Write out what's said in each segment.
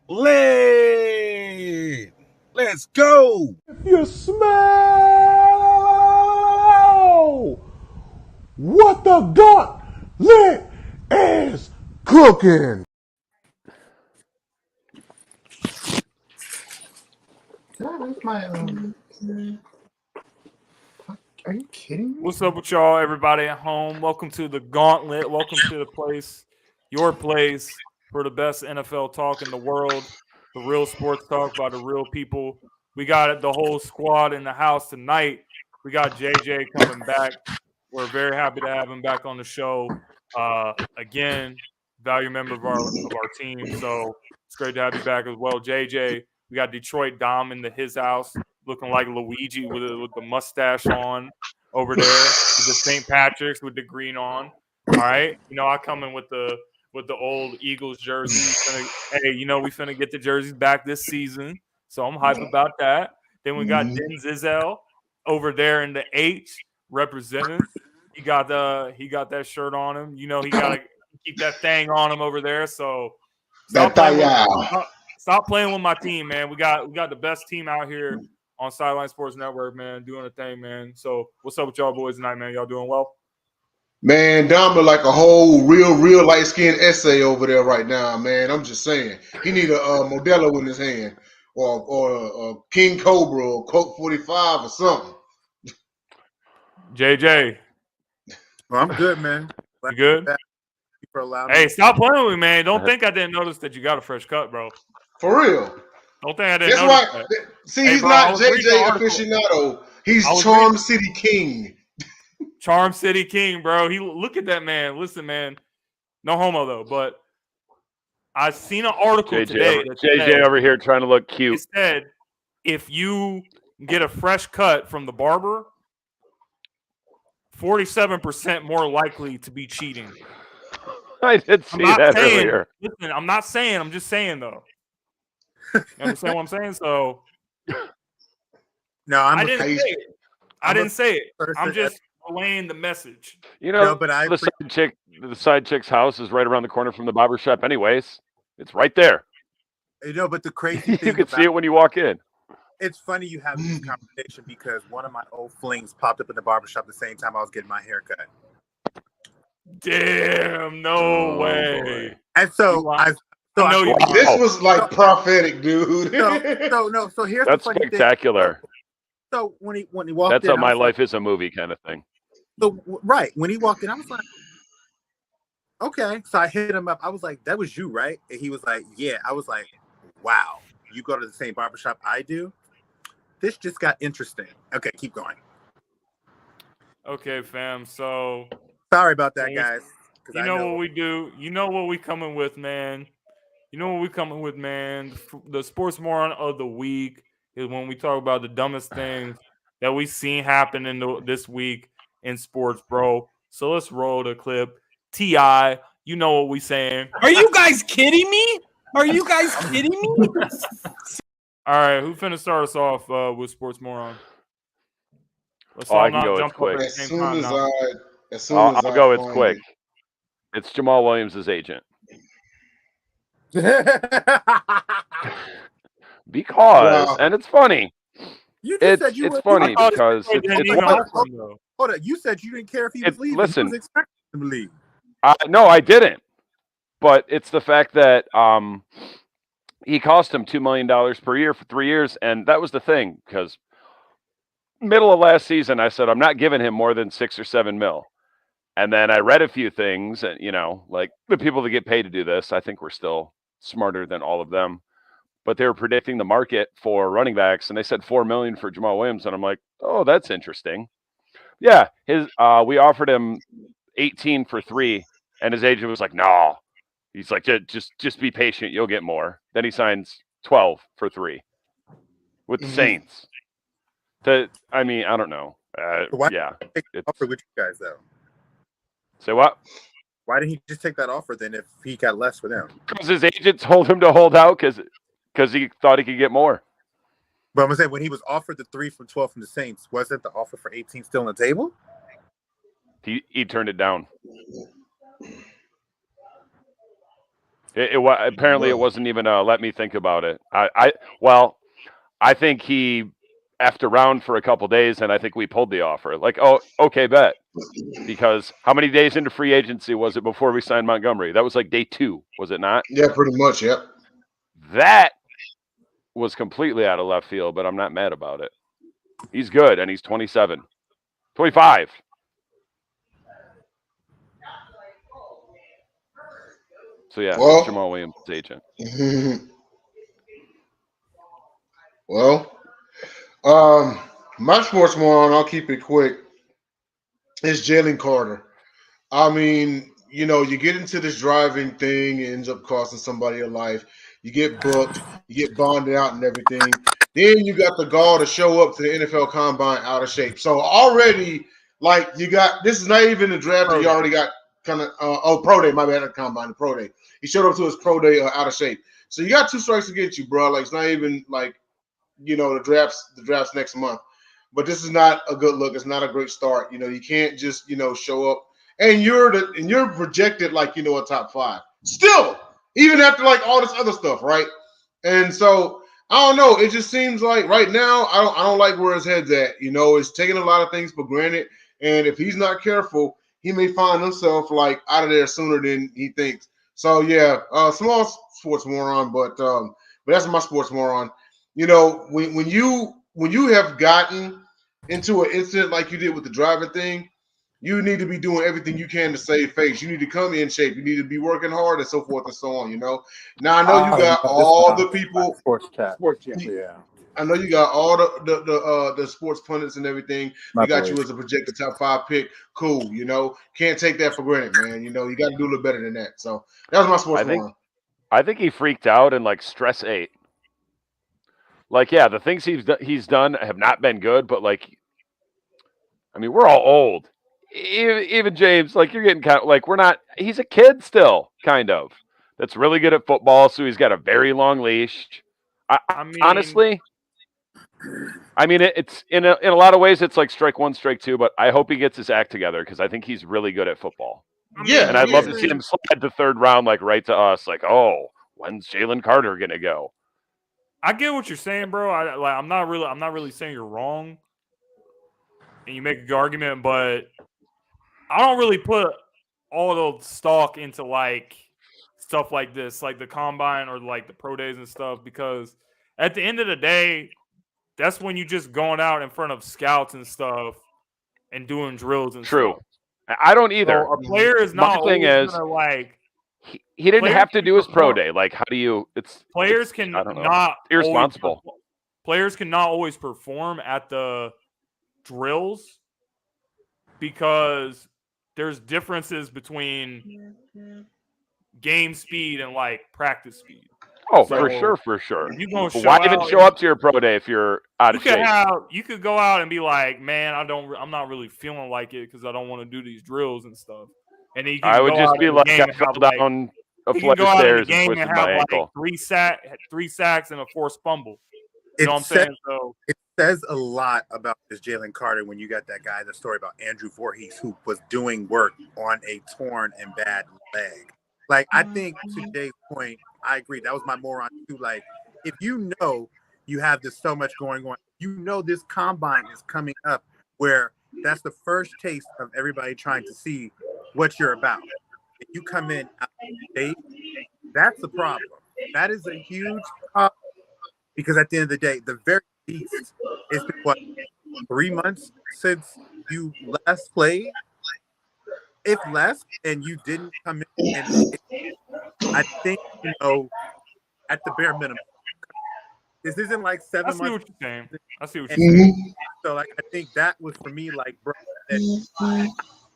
Gauntlet. Let's go. If you smell what the gauntlet is cooking. That's my Are you kidding me? What's up with y'all, everybody at home? Welcome to the Gauntlet. Welcome to the place, your place for the best NFL talk in the world, the real sports talk by the real people. We got the whole squad in the house tonight. We got JJ coming back. We're very happy to have him back on the show. Again, value member of our team. So it's great to have you back as well, JJ. We got Detroit Dom in his house, looking like Luigi with the mustache on over there with the St. Patrick's with the green on. All right, I come in with the old Eagles jersey. We finna get the jerseys back this season, so I'm hype about that. Then we got Denzel over there in the H representing. He got that shirt on him. He gotta keep that thing on him over there. So stop playing with my team, man. We got the best team out here on Sideline Sports Network, man, doing a thing, man. So what's up with y'all boys tonight, man? Y'all doing well? Man, Dom like a whole real light-skinned essay over there right now, man. I'm just saying. He need a Modelo in his hand or a King Cobra or Coke 45 or something. JJ. Well, I'm good, man. You good? Hey, stop playing with me, man. Don't think I didn't notice that you got a fresh cut, bro. For real. Don't think I didn't notice that. See, he's not JJ aficionado. He's Charm City King. Charm City King, bro. Look at that man. Listen, man. No homo though, but I seen an article today. JJ over here trying to look cute. It said if you get a fresh cut from the barber, 47% more likely to be cheating. I did see that earlier. Listen, I'm not saying. I'm just saying though. You understand what I'm saying? So no, I didn't say it. I'm just relaying the message. The side chick's house is right around the corner from the barber shop anyways. It's right there. But the crazy thing you can see it when you walk in. It's funny you have this conversation because one of my old flings popped up in the barbershop the same time I was getting my hair cut. Damn, no way. Boy. And so this was like prophetic, dude. So here's that's the funny spectacular. Thing. So when he walked that's in, how my life is a movie kind of thing. So right when he walked in, I was like, okay. So I hit him up. I was like, that was you, right? And he was like, yeah. I was like, wow, you go to the same barbershop I do? This just got interesting. Okay, keep going. Okay, fam. So sorry about that, guys. You know what we do. You know what we coming with, man. The sports moron of the week is when we talk about the dumbest things that we seen happen this week in sports, bro. So let's roll the clip. T.I., you know what we saying. Are you guys kidding me? All right, who finna start us off with sports moron? I can go. It's quick. I'll go. It's quick. It's Jamal Williams' agent. Because, and it's funny. It's funny because hold on. You said you didn't care if he was leaving. Listen, he was expecting him to leave. No, I didn't. But it's the fact that he cost him $2 million per year for 3 years, and that was the thing. Because middle of last season, I said I'm not giving him more than $6 or $7 million. And then I read a few things, and like the people that get paid to do this, I think we're still smarter than all of them. But they were predicting the market for running backs, and they said $4 million for Jamal Williams, and I'm like, oh, that's interesting. Yeah, we offered him 18 for 3, and his agent was like, no. He's like, just be patient, you'll get more. Then he signs 12 for 3 with the Saints. I don't know. Take the offer with you guys though. Say what? Why didn't he just take that offer then if he got less for them? Because his agent told him to hold out because he thought he could get more. But I'm saying when he was offered the 3 from 12 from the Saints, wasn't the offer for 18 still on the table? He turned it down. Apparently it wasn't even let me think about it. I think he effed around for a couple days, and I think we pulled the offer. Like, oh, okay, bet. Because how many days into free agency was it before we signed Montgomery? That was like day 2, was it not? Yeah, pretty much. Yep. That was completely out of left field, but I'm not mad about it. He's good, and he's 27. 25. So, yeah, Well, that's Jamal Williams' agent. Well, my sports moron, I'll keep it quick, is Jalen Carter. I mean, you get into this driving thing, it ends up costing somebody a life. You get booked, you get bonded out and everything. Then you got the gall to show up to the NFL Combine out of shape. So already, like, you got – this is not even the draft that you already got kind of pro day. My bad, not Combine, the pro day. He showed up to his pro day out of shape. So you got 2 strikes against you, bro. Like, it's not even like – the draft's next month. But this is not a good look. It's not a great start. You can't just, show up and you're projected like, a top 5. Still, even after like all this other stuff, right? And so I don't know. It just seems like right now I don't like where his head's at. It's taking a lot of things for granted. And if he's not careful, he may find himself like out of there sooner than he thinks. So yeah, small sports moron, but that's my sports moron. When you have gotten into an incident like you did with the driving thing, you need to be doing everything you can to save face. You need to come in shape. You need to be working hard and so forth and so on. Now I know you got all the people. Sports chat. Yeah. I know you got all the sports pundits and everything. They got you as a projected top 5 pick. Cool. Can't take that for granted, man. You got to do a little better than that. So that was my sports moron. I think he freaked out and like stress ate. Like, yeah, the things he's done have not been good, but like, I mean, we're all old. Even James, like, you're getting kind of like, he's a kid still, kind of. That's really good at football, so he's got a very long leash. Honestly, it's in a lot of ways, it's like strike 1, strike 2, but I hope he gets his act together because I think he's really good at football. Yeah, and I'd love to see him slide the 3rd round, like right to us, like, oh, when's Jalen Carter gonna go? I get what you're saying, bro. I'm not really saying you're wrong, and you make a good argument, but I don't really put all the stock into like stuff like this, like the combine or like the pro days and stuff, because at the end of the day, that's when you just going out in front of scouts and stuff and doing drills and True. stuff. I don't either. So a player is not always gonna like. He didn't have to do his pro day. Like, how do you? Players can not irresponsible. Players cannot always perform at the drills because there's differences between game speed and like practice speed. Oh, so, for sure. Why even show up to your pro day if you're out of shape? You could go out and be like, man, I'm not really feeling like it because I don't want to do these drills and stuff. And then you can I would just be like, I fell down a flight of stairs and twisted my ankle. Like 3 sacks and a forced fumble. You know what I'm saying? So it says a lot about this Jalen Carter when you got that guy, the story about Andrew Voorhees, who was doing work on a torn and bad leg. Like, I think to Jay's point, I agree. That was my moron too. Like, if you know you have this so much going on, this combine is coming up where that's the first taste of everybody trying to see what you're about. If you come in out of shape, that's a problem. That is a huge problem because at the end of the day, the very least, it's been, what, 3 months since you last played? If less, and you didn't come in, and I think, at the bare minimum, this isn't like 7 months. I see what you're saying. So, like, I think that was for me, like, bro,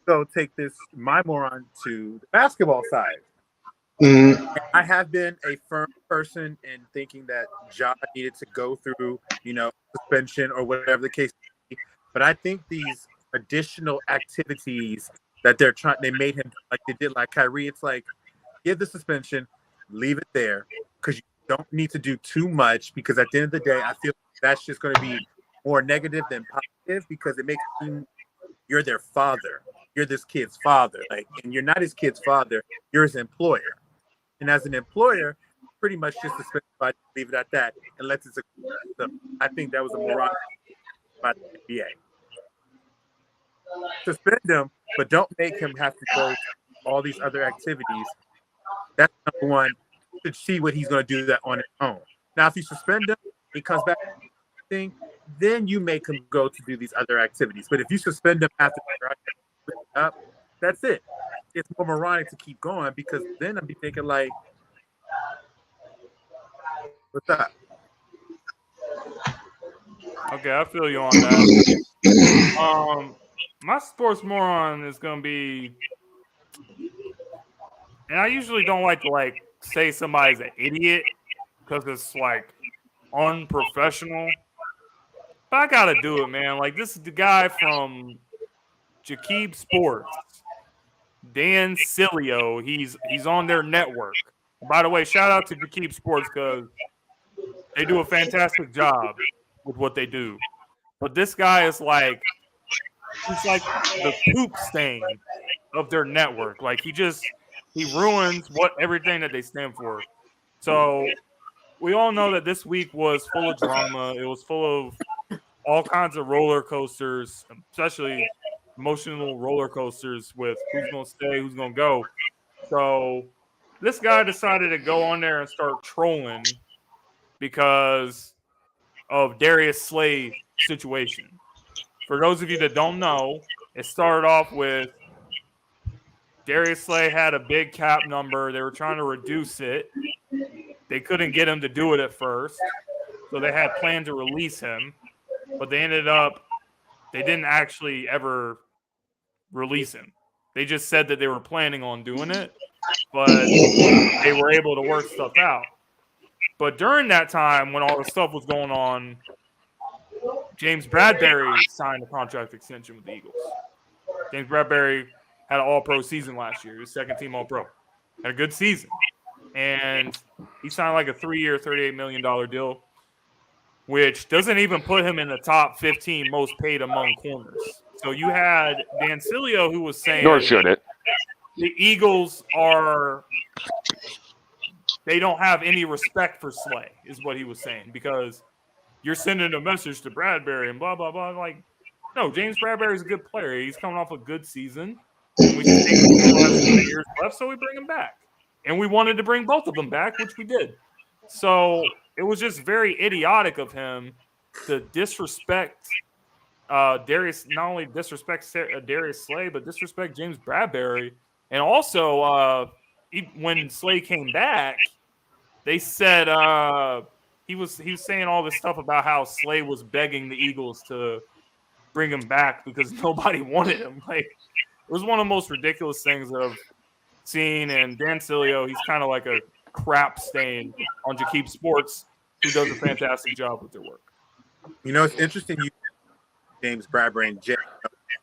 so take my moron to the basketball side. I have been a firm person in thinking that Ja needed to go through, suspension or whatever the case may be. But I think these additional activities that they made him like they did like Kyrie, it's like, give the suspension, leave it there, because you don't need to do too much, because at the end of the day, I feel that's just going to be more negative than positive, because it makes you're their father. You're this kid's father. Like, and you're not his kid's father, you're his employer. And as an employer, pretty much just suspend somebody, leave it at that, unless it's a. So I think that was a moronic by the NBA. Suspend him, but don't make him have to go to all these other activities. That's number one, to see what he's going to do that on his own. Now, if you suspend him, he comes back, then you make him go to do these other activities. But if you suspend him after up, that's it. It's more moronic to keep going, because then I'd be thinking like, what's up? Okay, I feel you on that. My sports moron is gonna be, and I usually don't like to say somebody's an idiot because it's like unprofessional. But I gotta do it, man. Like, this is the guy from Jakeeb Sports, Dan Cilio. He's on their network. By the way, shout out to Jakeeb Sports because they do a fantastic job with what they do. But this guy is like, he's like the poop stain of their network. Like, he ruins everything that they stand for. So we all know that this week was full of drama. It was full of all kinds of roller coasters, especially emotional roller coasters with who's going to stay, who's going to go. So this guy decided to go on there and start trolling because of Darius Slay situation. For those of you that don't know, it started off with Darius Slay had a big cap number. They were trying to reduce it. They couldn't get him to do it at first, so they had planned to release him. But they didn't actually ever release him. They just said that they were planning on doing it, but they were able to work stuff out. But during that time, when all the stuff was going on, James Bradbury signed a contract extension with the Eagles. James Bradbury had an all-pro season last year. He was second-team all-pro. Had a good season. And he signed like a 3-year, $38 million deal, which doesn't even put him in the top 15 most paid among corners. So you had Dan Cilio who was saying, Nor should it. The Eagles they don't have any respect for Slay, is what he was saying, because you're sending a message to Bradbury and blah, blah, blah. Like, no, James Bradbury's a good player. He's coming off a good season. And we think he still has 3 years left, so we bring him back. And we wanted to bring both of them back, which we did. So it was just very idiotic of him to disrespect Darius, not only disrespect Darius Slay, but disrespect James Bradbury. And also, when Slay came back, they said he was saying all this stuff about how Slay was begging the Eagles to bring him back because nobody wanted him. Like, it was one of the most ridiculous things that I've seen. And Dan Cilio, he's kind of like a crap stain on Jakeeb Sports, who does a fantastic job with their work. You know, it's interesting you James Bradbury and Jay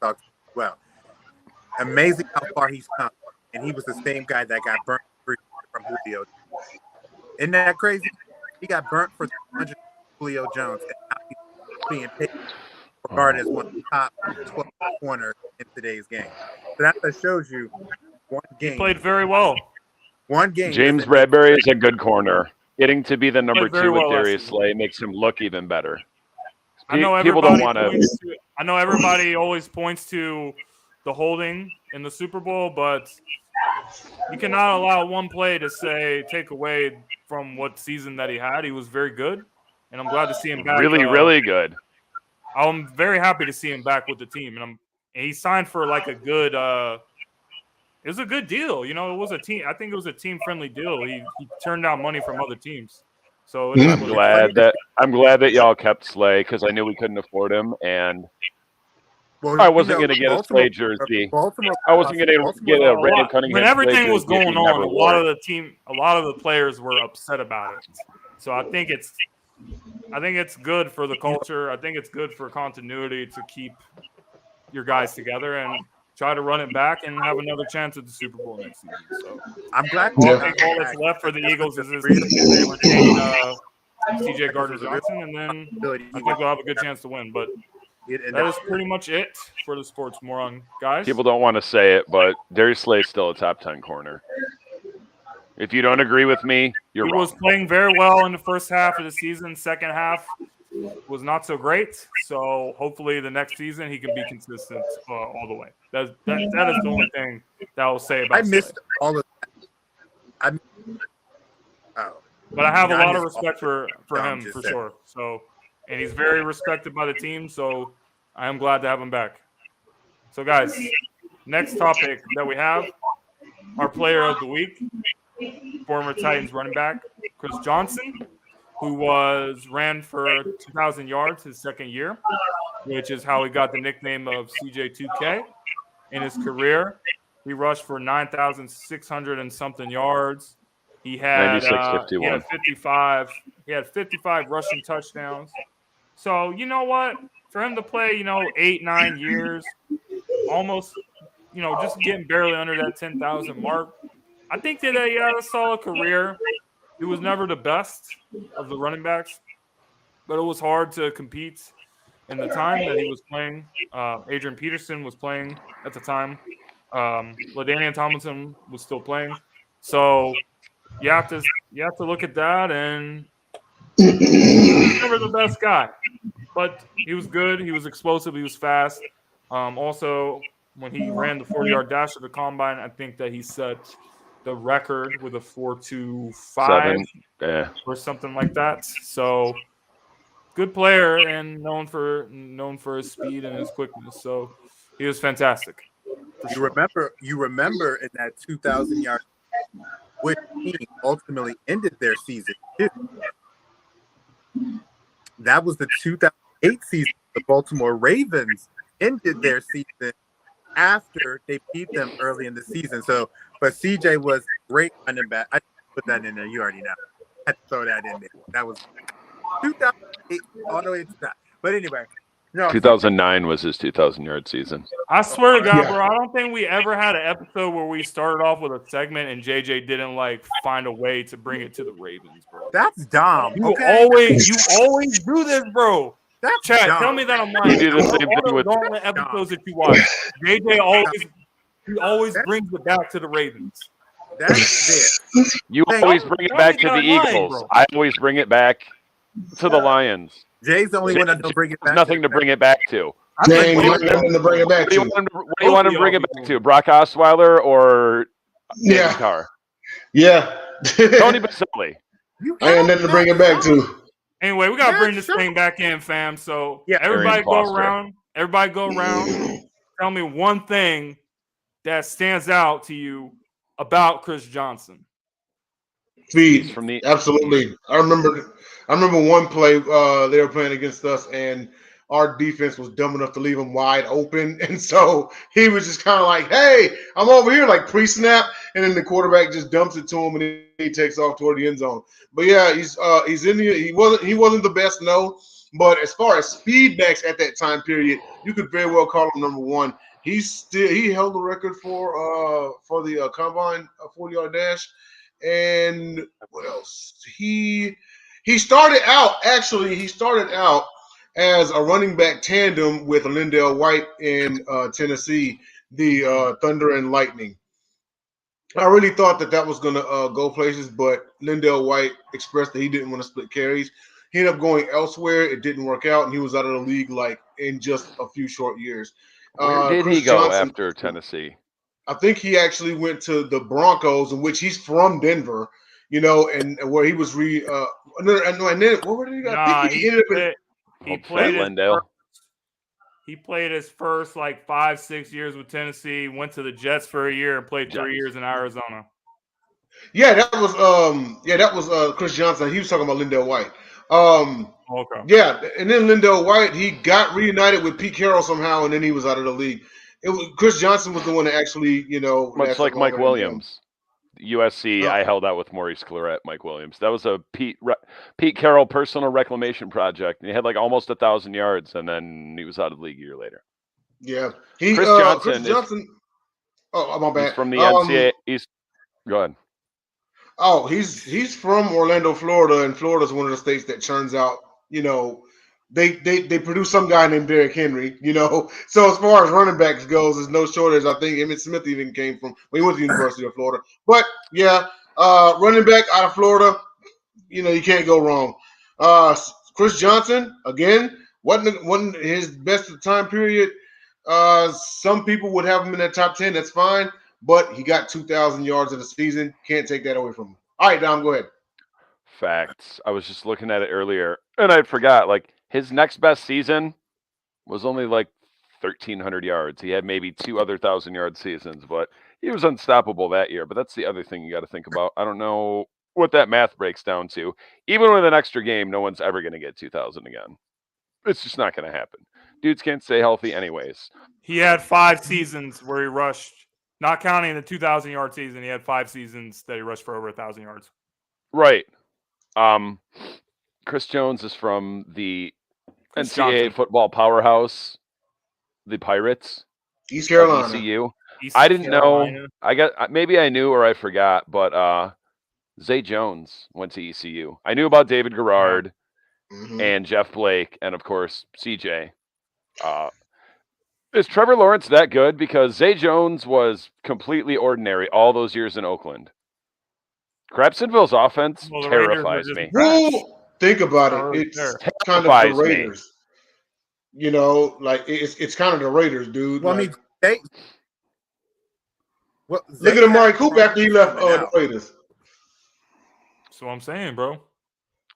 talked well. Amazing how far he's come. And he was the same guy that got burnt from Julio. Isn't that crazy? He got burnt for 300 Julio Jones, and now he's being paid, regarded as one of the top 12 corners in today's game. So that shows you one game. He played very well. One game. James Bradbury is a good corner. Getting to be the number 2 with well Darius Slay makes him look even better. I know People don't want I know everybody always points to the holding in the Super Bowl, but you cannot allow one play to take away from what season that he had. He was very good, and I'm glad to see him back. Really good. I'm very happy to see him back with the team, and he signed for like a good. It was a good deal, you know. It was a team. I think it was a team-friendly deal. He turned down money from other teams, so I'm glad that y'all kept Slay because I knew we couldn't afford him, and I wasn't going to get a Slay jersey. I wasn't going to get a Randall Cunningham. When everything was jersey going on, a lot of the players were upset about it. So I think it's good for the culture. I think it's good for continuity to keep your guys together and try to run it back and have another chance at the Super Bowl next season. So I'm glad. I think all that's left for the Eagles is they retain C.J. Gardner-Johnson, and then I think they'll have a good chance to win. But that is pretty much it for the Sports Moron, guys. People don't want to say it, but Darius Slay is still a top 10 corner. If you don't agree with me, you're He wrong. was playing very well in the first half of the season. Second half was not so great. So hopefully the next season he can be consistent all the way. That is the only thing that I'll say about I missed Slay. all of that. But I have a lot of missed all respect for Dom him just for said. sure. So, and he's very respected by the team. So I am glad to have him back. So guys, next topic that we have, our player of the week, former Titans running back Chris Johnson, who ran for 2,000 yards his second year, which is how he got the nickname of CJ2K. In his career, he rushed for 9,600 and something yards. He had 55. He had 55 rushing touchdowns. So you know what? For him to play, 8-9 years, almost, just getting barely under that 10,000 mark, I think that he had a solid career. He was never the best of the running backs, but it was hard to compete in the time that he was playing. Adrian Peterson was playing at the time. LaDainian Tomlinson was still playing. So you have to look at that, and he's never the best guy, but he was good. He was explosive. He was fast. Also, when he ran the 40-yard dash at the combine, I think that he set the record with a 4.25 or something like that. So good player and known for his speed and his quickness. So he was fantastic. You remember in that 2,000 yard, which team ultimately ended their season too. That was the 2008 season. The Baltimore Ravens ended their season after they beat them early in the season. So, but CJ was great running back. I put that in there. You already know. I had to throw that in there. That was 2008 all the way to that. But anyway. No, 2009 was his 2,000-yard season. I swear to God, bro, I don't think we ever had an episode where we started off with a segment and JJ didn't find a way to bring it to the Ravens, bro. That's dumb. You always do this, bro. That's Chad, dumb. tell me that I'm lying. You do the same thing all the with Gauntlet episodes that you watch. JJ always brings it back to the Ravens. That's it. You always bring it back to the Eagles. I always bring it back to the Lions. Jay's the only one that don't bring it back. There's nothing to bring it back to. Dang, you nothing to bring it back to. What do you want to bring it back to? Brock Osweiler or Yeah. Carr? Yeah. Tony Basilli. I ain't nothing to bring it back to. Anyway, we gotta bring this thing back in, fam. So everybody go around. Tell me one thing that stands out to you about Chris Johnson. Speed. Absolutely. I remember one play they were playing against us, and our defense was dumb enough to leave him wide open. And so he was just kind of like, hey, I'm over here, like pre-snap. And then the quarterback just dumps it to him, and he takes off toward the end zone. But yeah, he's in here. He wasn't the best, no. But as far as speed backs at that time period, you could very well call him number one. He held the record for the combine 40-yard dash. And what else? He started out as a running back tandem with Lindell White in Tennessee, the Thunder and Lightning. I really thought that was going to go places, but Lindell White expressed that he didn't want to split carries. He ended up going elsewhere. It didn't work out, and he was out of the league in just a few short years. Where did he go after Tennessee? I think he actually went to the Broncos, in which he's from Denver, and where he was and then where did he go? I think he played his first 5-6 years with Tennessee, went to the Jets for a year and played 3 years in Arizona. Yeah, that was Chris Johnson. He was talking about Lindell White. Okay. Yeah, and then Lindell White, he got reunited with Pete Carroll somehow, and then he was out of the league. Chris Johnson was the one that actually, much like Mike Williams, USC. I held out with Maurice Claret, Mike Williams. That was a Pete Carroll personal reclamation project, and he had almost 1,000 yards, and then he was out of the league a year later. Yeah, Chris Johnson. Oh, my bad. He's from the NCAA. Go ahead. Oh, he's from Orlando, Florida, and Florida's one of the states that churns out, They produce some guy named Derrick Henry, So as far as running backs goes, there's no shortage. I think Emmitt Smith even came from. He went to the University of Florida. But yeah, Running back out of Florida, you can't go wrong. Chris Johnson, again, wasn't his best time period. Some people would have him in that top 10. That's fine. But he got 2,000 yards in the season. Can't take that away from him. All right, Dom, go ahead. Facts. I was just looking at it earlier, and I forgot. Like his next best season was only like 1,300 yards. He had maybe 2 other 1,000-yard seasons, but he was unstoppable that year. But that's the other thing you got to think about. I don't know what that math breaks down to. Even with an extra game, no one's ever going to get 2,000 again. It's just not going to happen. Dudes can't stay healthy anyways. He had 5 seasons where he rushed, not counting the 2,000-yard season. He had 5 seasons that he rushed for over 1,000 yards. Right. Chris Jones is from the NCAA football powerhouse, the Pirates. East Carolina. ECU. I didn't know. Maybe I knew or I forgot, but Zay Jones went to ECU. I knew about David Garrard and Jeff Blake, and of course CJ. Is Trevor Lawrence that good? Because Zay Jones was completely ordinary all those years in Oakland. Crabsonville's offense terrifies me. Well, think about it. It's kind of the Raiders. It's kind of the Raiders, dude. Well, like, I mean, look at Amari Cooper after he left the Raiders. That's what I'm saying, bro.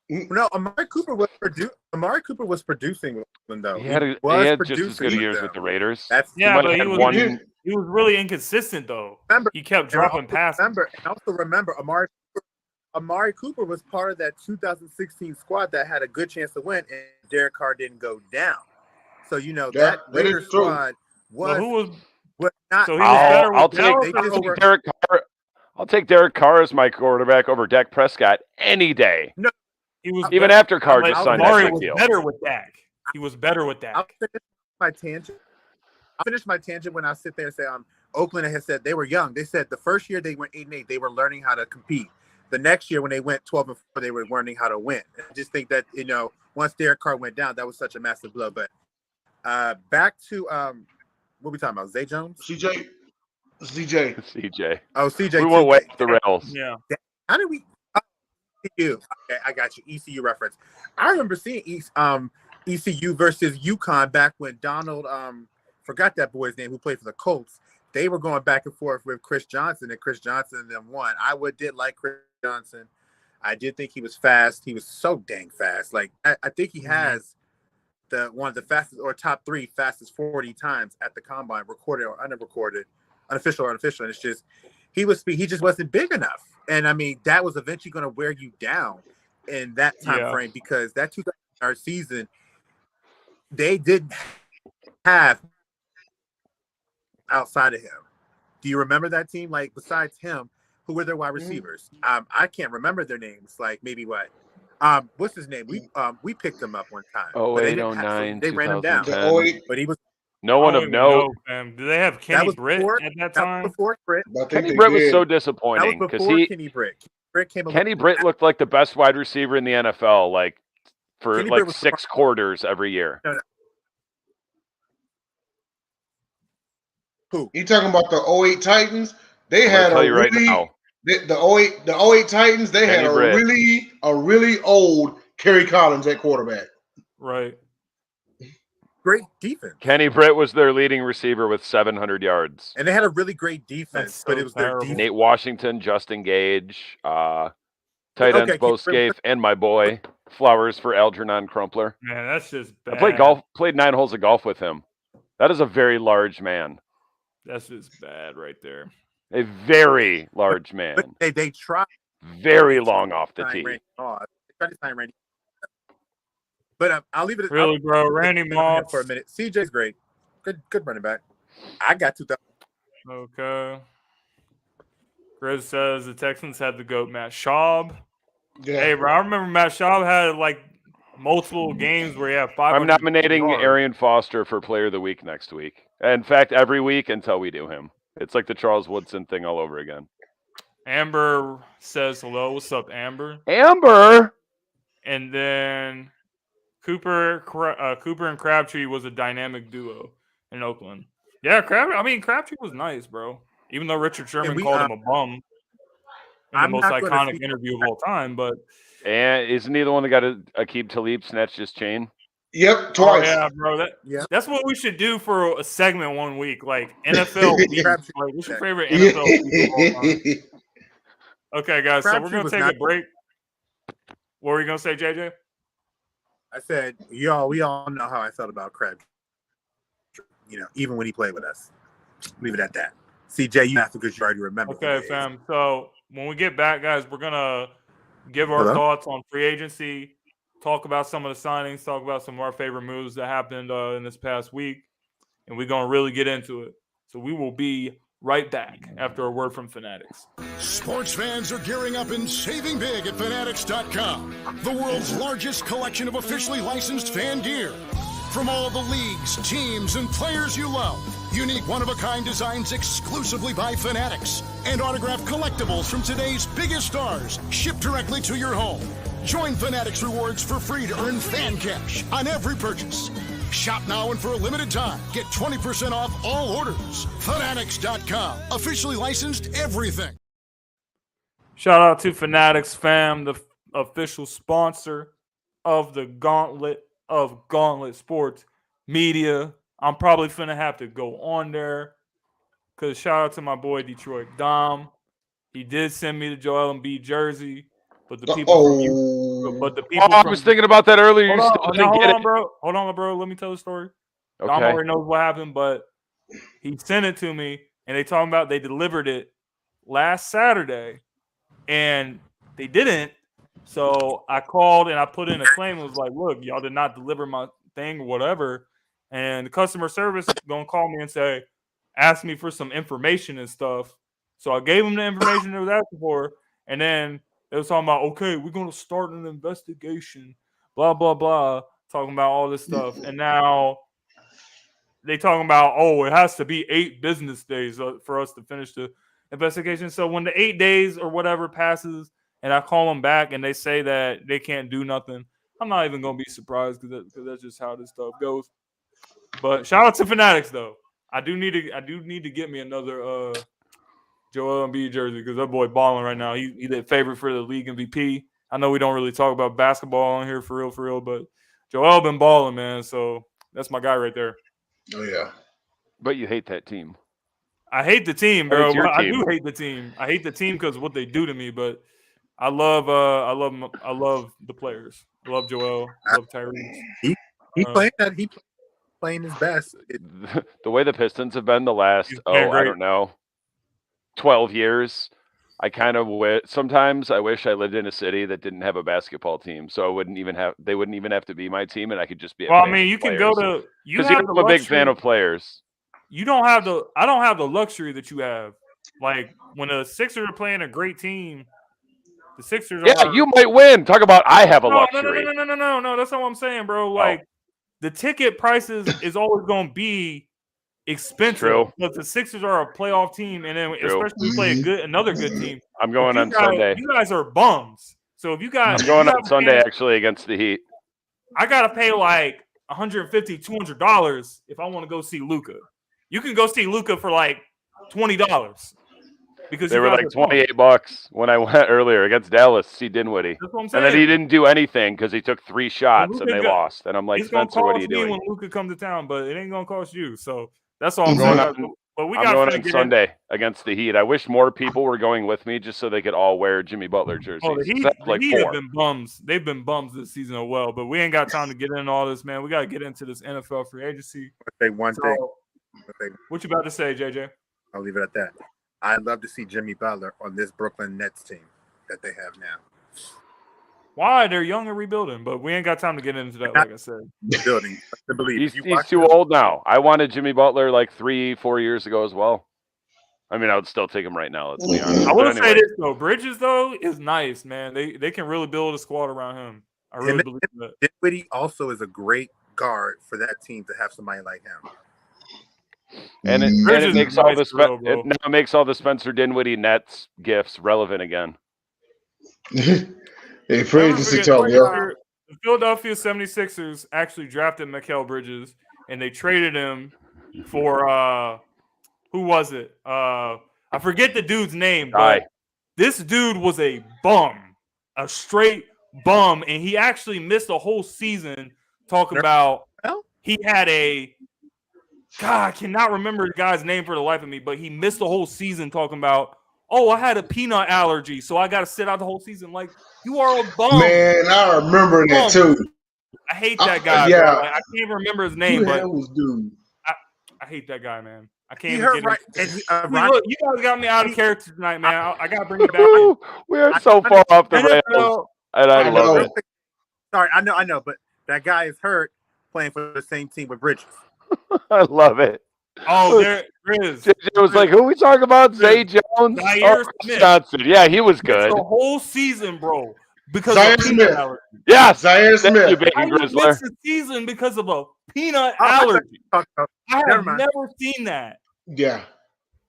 No, Amari Cooper was producing them, though. He had just as good years with the Raiders. But he was really inconsistent, though. He kept dropping passes. And also remember, Amari Cooper was part of that 2016 squad that had a good chance to win, and Derek Carr didn't go down. So that Raiders squad was not. So he was better. I'll take Derek Carr as my quarterback over Dak Prescott any day. No, he was even after Carr just signed that big deal. Better with Dak. He was better with Dak. I'll finish my tangent when I sit there and say, Oakland has said they were young. They said the first year they went 8-8, they were learning how to compete. The next year when they went 12-4, they were learning how to win. I just think that once Derek Carr went down, that was such a massive blow. But back to what we talking about? Zay Jones? CJ. Oh, CJ. We went way off the rails. Yeah. How did we? ECU. Okay, I got you. ECU reference. I remember seeing ECU versus UConn back when Donald forgot that boy's name who played for the Colts. They were going back and forth with Chris Johnson, and Chris Johnson and them won. I did like Chris Johnson. I did think he was fast. He was so dang fast. Like I think he has one of the fastest or top 3 fastest 40 times at the combine, recorded or unrecorded, unofficial or unofficial. And it's just he just wasn't big enough. And I mean, that was eventually going to wear you down in that time frame, because that 2000 season, they didn't have outside of him. Do you remember that team? Like, besides him, who were their wide receivers? I can't remember their names. Like, maybe what? What's his name? We picked him up one time. 08, 09, they ran him down. But he was no one of note. Do they have Kenny Britt at that time? Before Britt. Kenny Britt was so disappointing because Kenny Britt. Kenny Britt looked like the best wide receiver in the NFL, like for Kenny like 6 quarters every year. No. Who? You talking about the 08 Titans? They had a really the 08 Titans. They had a really old Kerry Collins at quarterback. Right. Great defense. Kenny Britt was their leading receiver with 700 yards. And they had a really great defense, but it was their defense. Nate Washington, Justin Gage, tight ends, Bo Scaife, and my boy, flowers for Algernon Crumpler. Man, that's just bad. I played 9 holes of golf with him. That is a very large man. That's just bad right there. A very large man. But they tried. Very long off the tee. They tried to sign Randy. But I'll leave it at really, bro. Randy Moss for a minute. CJ's great. Good running back. I got 2,000. Okay. Grizz says the Texans had the GOAT Matt Schaub. Yeah. Hey, bro, I remember Matt Schaub had like multiple games where he had 500. I'm nominating Arian Foster for Player of the Week next week. In fact, every week until we do him. It's like the Charles Woodson thing all over again. Amber says hello. What's up, Amber? Amber. And then Cooper and Crabtree was a dynamic duo in Oakland. Yeah, Crabtree was nice, bro. Even though Richard Sherman called him a bum. in the I'm most not gonna iconic speak. interview of all time. But And isn't he the one that got Aqib Talib snatched his chain? Yep, oh twice. yeah, bro, Yeah. that's what we should do for a segment one week, like NFL beef. Crabtree- Like, what's your favorite NFL beef of all time? Okay, guys, so we're Crabtree gonna was take not- a break. What were you gonna say, JJ? I said, we all know how I felt about Crabtree. You know, even when he played with us. Leave it at that. CJ, you have to, because you already remember. the Okay, days. fam. So when we get back, guys, we're gonna give our Hello? thoughts on free agency, talk about some of the signings, talk about some of our favorite moves that happened in this past week, and we're gonna really get into it. So we will be right back after a word from Fanatics. Sports fans are gearing up and saving big at Fanatics.com, the world's largest collection of officially licensed fan gear. From all the leagues, teams, and players you love, unique one-of-a-kind designs exclusively by Fanatics, and autographed collectibles from today's biggest stars shipped directly to your home. Join Fanatics Rewards for free to earn fan cash on every purchase. Shop now and for a limited time, get 20% off all orders. Fanatics.com, officially licensed everything. Shout out to Fanatics, fam, the official sponsor of the Gauntlet of Gauntlet Sports Media. I'm probably finna have to go on there because shout out to my boy Detroit Dom. He did send me the Joel Embiid jersey, but the people from I was thinking about that earlier. You still didn't hold get on, bro. Hold on, bro. Let me tell the story. Dom Okay. already knows what happened, but he sent it to me, and they talking about they delivered it last Saturday, and they didn't. So I called and I put in a claim. It was like, look, y'all did not deliver my thing or whatever. And the customer service gonna call me and say, ask me for some information and stuff. So I gave them the information they was asking for, and then they was talking about, okay, we're gonna start an investigation, blah blah blah, talking about all this stuff. And now they talking about, oh, it has to be 8 business days for us to finish the investigation. So when the 8 days or whatever passes, and I call them back and they say that they can't do nothing, I'm not even gonna be surprised because that's just how this stuff goes. But shout out to Fanatics though. I do need to get me another Joel Embiid jersey because that boy balling right now. He the favorite for the league MVP. I know we don't really talk about basketball on here for real, but Joel been balling, man. So that's my guy right there. Oh yeah. But you hate that team. I hate the team, Oh, bro. it's your I team. do hate the team. I hate the team because of what they do to me, but I love the players. I love Joel. I love Tyrese. He playing that. He playing his best. The way the Pistons have been the last, He's playing I great. don't know, 12 years, I kind of sometimes I wish I lived in a city that didn't have a basketball team, so they wouldn't even have to be my team, and I could just be. Well, I mean, you can go to because I'm a big fan of players. You don't have I don't have the luxury that you have. Like when the Sixers are playing a great team, the Sixers are. You might win. Talk about I have a No. luxury. No. That's not what I'm saying, bro. Like the ticket prices is always going to be expensive. True. But the Sixers are a playoff team, and then especially play another good team. I'm going on Sunday. You guys are bums. So if you guys, I'm going on Sunday actually against the Heat. I gotta pay like $150, $200 if I want to go see Luka. You can go see Luka for like $20 because they were like $28 when I went earlier against Dallas. See Dinwiddie, that's what I'm saying. And then he didn't do anything because he took 3 shots and they lost. And I'm like, Spencer, what are you doing? When Luka comes to town, but it ain't gonna cost you. So that's all I'm going saying. I'm going on Sunday against the Heat. I wish more people were going with me just so they could all wear Jimmy Butler jerseys. Oh, the Heat have been bums. They've been bums this season as well. But we ain't got time to get into all this, man. We got to get into this NFL free agency. Say one thing. What you about to say, JJ? I'll leave it at that. I'd love to see Jimmy Butler on this Brooklyn Nets team that they have now. Why? They're young and rebuilding, but we ain't got time to get into that, like I said. Building. He's too old now. I wanted Jimmy Butler like 3-4 years ago as well. I mean, I would still take him right now. Let's be honest. I will say this, though. Bridges, though, is nice, man. They can really build a squad around him. I really believe that. Dinwiddie also is a great guard for that team to have somebody like him. And it makes all it now makes all the Spencer Dinwiddie Nets gifts relevant again. Hey, free agency talk, The Philadelphia 76ers actually drafted Mikal Bridges, and they traded him for who was it? I forget the dude's name, but This dude was a bum, a straight bum, and he actually missed a whole season talking about he had a God, I cannot remember the guy's name for the life of me, but he missed the whole season talking about, oh, I had a peanut allergy, so I got to sit out the whole season. Like, you are a bum. Man, I remember that too. I hate that guy, yeah. bro. Like, I can't remember his name, but I hate that guy, man. I can't even get look, you guys got me out of character tonight, man. I got to bring it back in. We are so far off the rails, and I love it. Sorry, I know, but that guy is hurt playing for the same team with Bridges. I love it. Oh, there is. JJ was like, who are we talking about? Zay Jones? Zaire Smith. Johnson. Yeah, he was good. The whole season, bro. Because Zaire of peanut Smith. allergy. Yes. Zaire Smith. You, baby I Grizzler. missed the season because of a peanut allergy. I have never seen that. Yeah.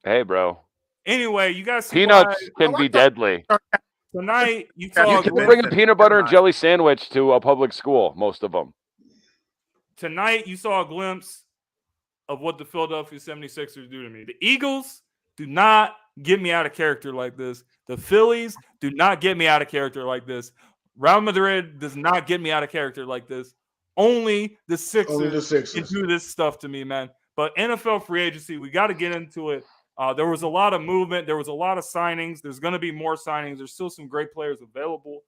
Hey, bro. Anyway, you guys. Peanuts can be deadly. Tonight, you saw. You can bring a peanut butter and jelly sandwich to a public school, most of them. Tonight, you saw a glimpse of what the Philadelphia 76ers do to me. The Eagles do not get me out of character like this. The Phillies do not get me out of character like this. Real Madrid does not get me out of character like this. Only the Sixers can do this stuff to me, man. But NFL free agency, we got to get into it. There was a lot of movement. There was a lot of signings. There's going to be more signings. There's still some great players available.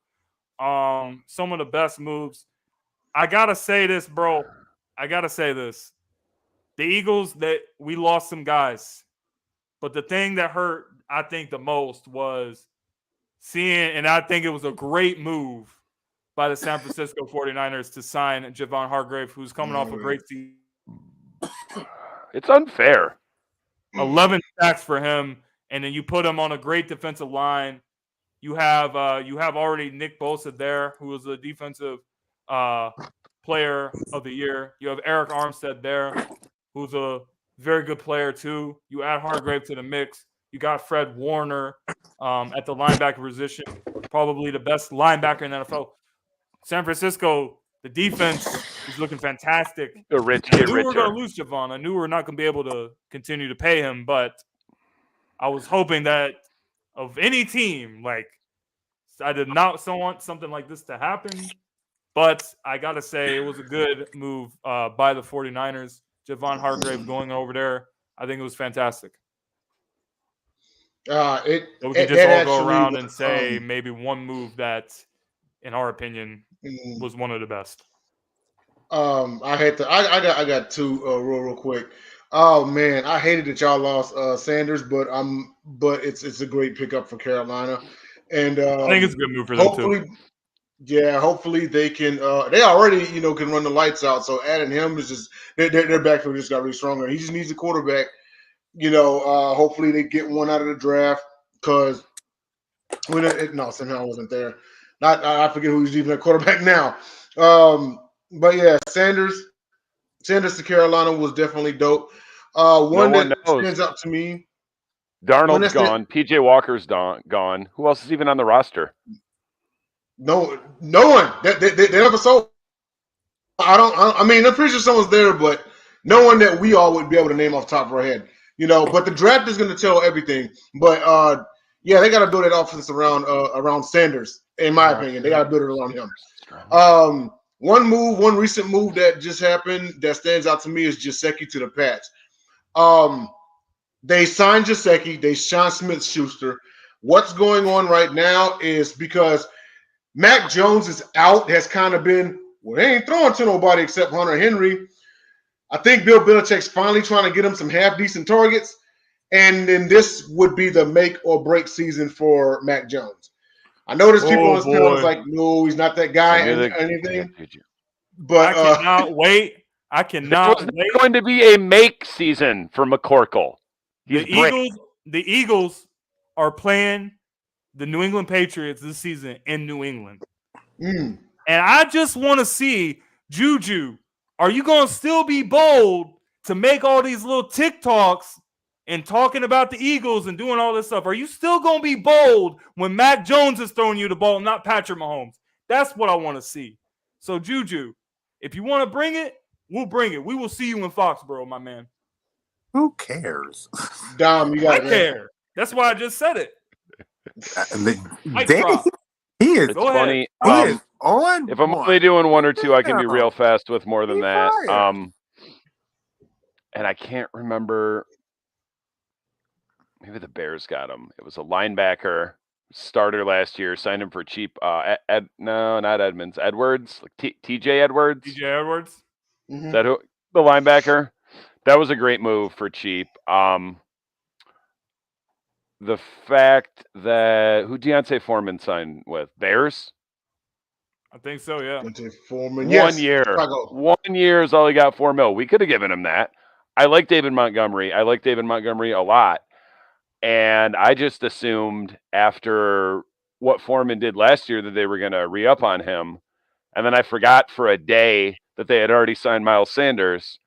Some of the best moves. I got to say this, bro. I got to say this. The Eagles, that we lost some guys. But the thing that hurt, I think, the most was seeing, and I think it was a great move by the San Francisco 49ers to sign Javon Hargrave, who's coming off a great season. It's unfair. 11 sacks for him, and then you put him on a great defensive line. You have already Nick Bosa there, who was the defensive player of the year. You have Eric Armstead there, who's a very good player too. You add Hargrave to the mix. You got Fred Warner at the linebacker position, probably the best linebacker in the NFL. San Francisco, the defense is looking fantastic. I knew we were going to lose Javon. I knew we were not going to be able to continue to pay him, but I was hoping that of any team, like, I did not want something like this to happen, but I got to say it was a good move by the 49ers. Javon Hargrave going over there, I think it was fantastic. We can just all go around and say maybe one move that, in our opinion, was one of the best. I got two real quick. Oh man, I hated that y'all lost Sanders, but it's a great pickup for Carolina, and I think it's a good move for them too. Yeah, hopefully they can. They already can run the lights out. So adding him is just their backfield just got really stronger. He just needs a quarterback. Hopefully they get one out of the draft because somehow wasn't there. I forget who's even a quarterback now. But yeah, Sanders to Carolina was definitely dope. One that stands out to me. Darnold's gone. PJ Walker's gone. Who else is even on the roster? No one. They never sold. I mean, I'm pretty sure someone's there, but no one that we all would be able to name off the top of our head. But the draft is going to tell everything. But yeah, they got to build that offense around Sanders. In my opinion, they got to build it around him. One recent move that just happened that stands out to me is Gesicki to the Pats. They signed Gesicki. They signed Smith-Schuster. What's going on right now is because Mac Jones is out, has kind of been, they ain't throwing to nobody except Hunter Henry. I think Bill Belichick's finally trying to get him some half-decent targets, and then this would be the make or break season for Mac Jones. I know there's people on this panel that's like, no, he's not that guy or anything. But I cannot wait. I cannot wait. It's going to be a make season for McCorkle. The Eagles are playing the New England Patriots this season in New England. And I just want to see, Juju, are you going to still be bold to make all these little TikToks and talking about the Eagles and doing all this stuff? Are you still going to be bold when Mac Jones is throwing you the ball, not Patrick Mahomes? That's what I want to see. So, Juju, if you want to bring it, we'll bring it. We will see you in Foxborough, my man. Who cares? Dom, you got it. I care. That's why I just said it. Mic Dang, drop. he is. It's Go ahead. funny. He is on. If I'm one. only doing one or two, I can be Damn. real fast with more than He that. fired. And I can't remember. Maybe the Bears got him. It was a linebacker starter last year. Signed him for cheap. No, not Edmonds. Edwards, like TJ Edwards. DJ Edwards. Mhm. Is that who? The linebacker. That was a great move for cheap. The fact that who Deontay Foreman signed with Bears. I think so. Yeah. Deontay Foreman. 1 Yes. year. Chicago. 1 year is all he got, $4 million. We could have given him that. I like David Montgomery. A lot. And I just assumed after what Foreman did last year that they were going to re-up on him. And then I forgot for a day that they had already signed Miles Sanders.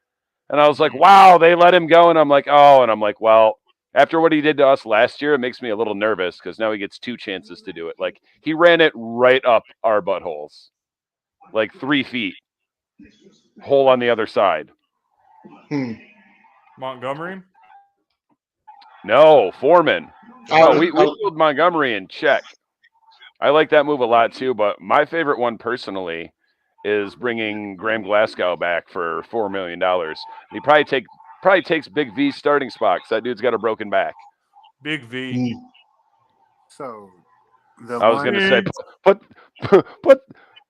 And I was like, wow, they let him go. And I'm like, oh, and I'm like, well, after what he did to us last year, it makes me a little nervous because now he gets 2 chances to do it. Like he ran it right up our buttholes, like 3 feet, hole on the other side. Montgomery. No, Foreman. No, we I- pulled Montgomery in check. I like that move a lot too, but my favorite one personally is bringing Graham Glasgow back for $4 million. He probably takes Big V's starting spot because that dude's got a broken back. Big V. So the I was one- going to say,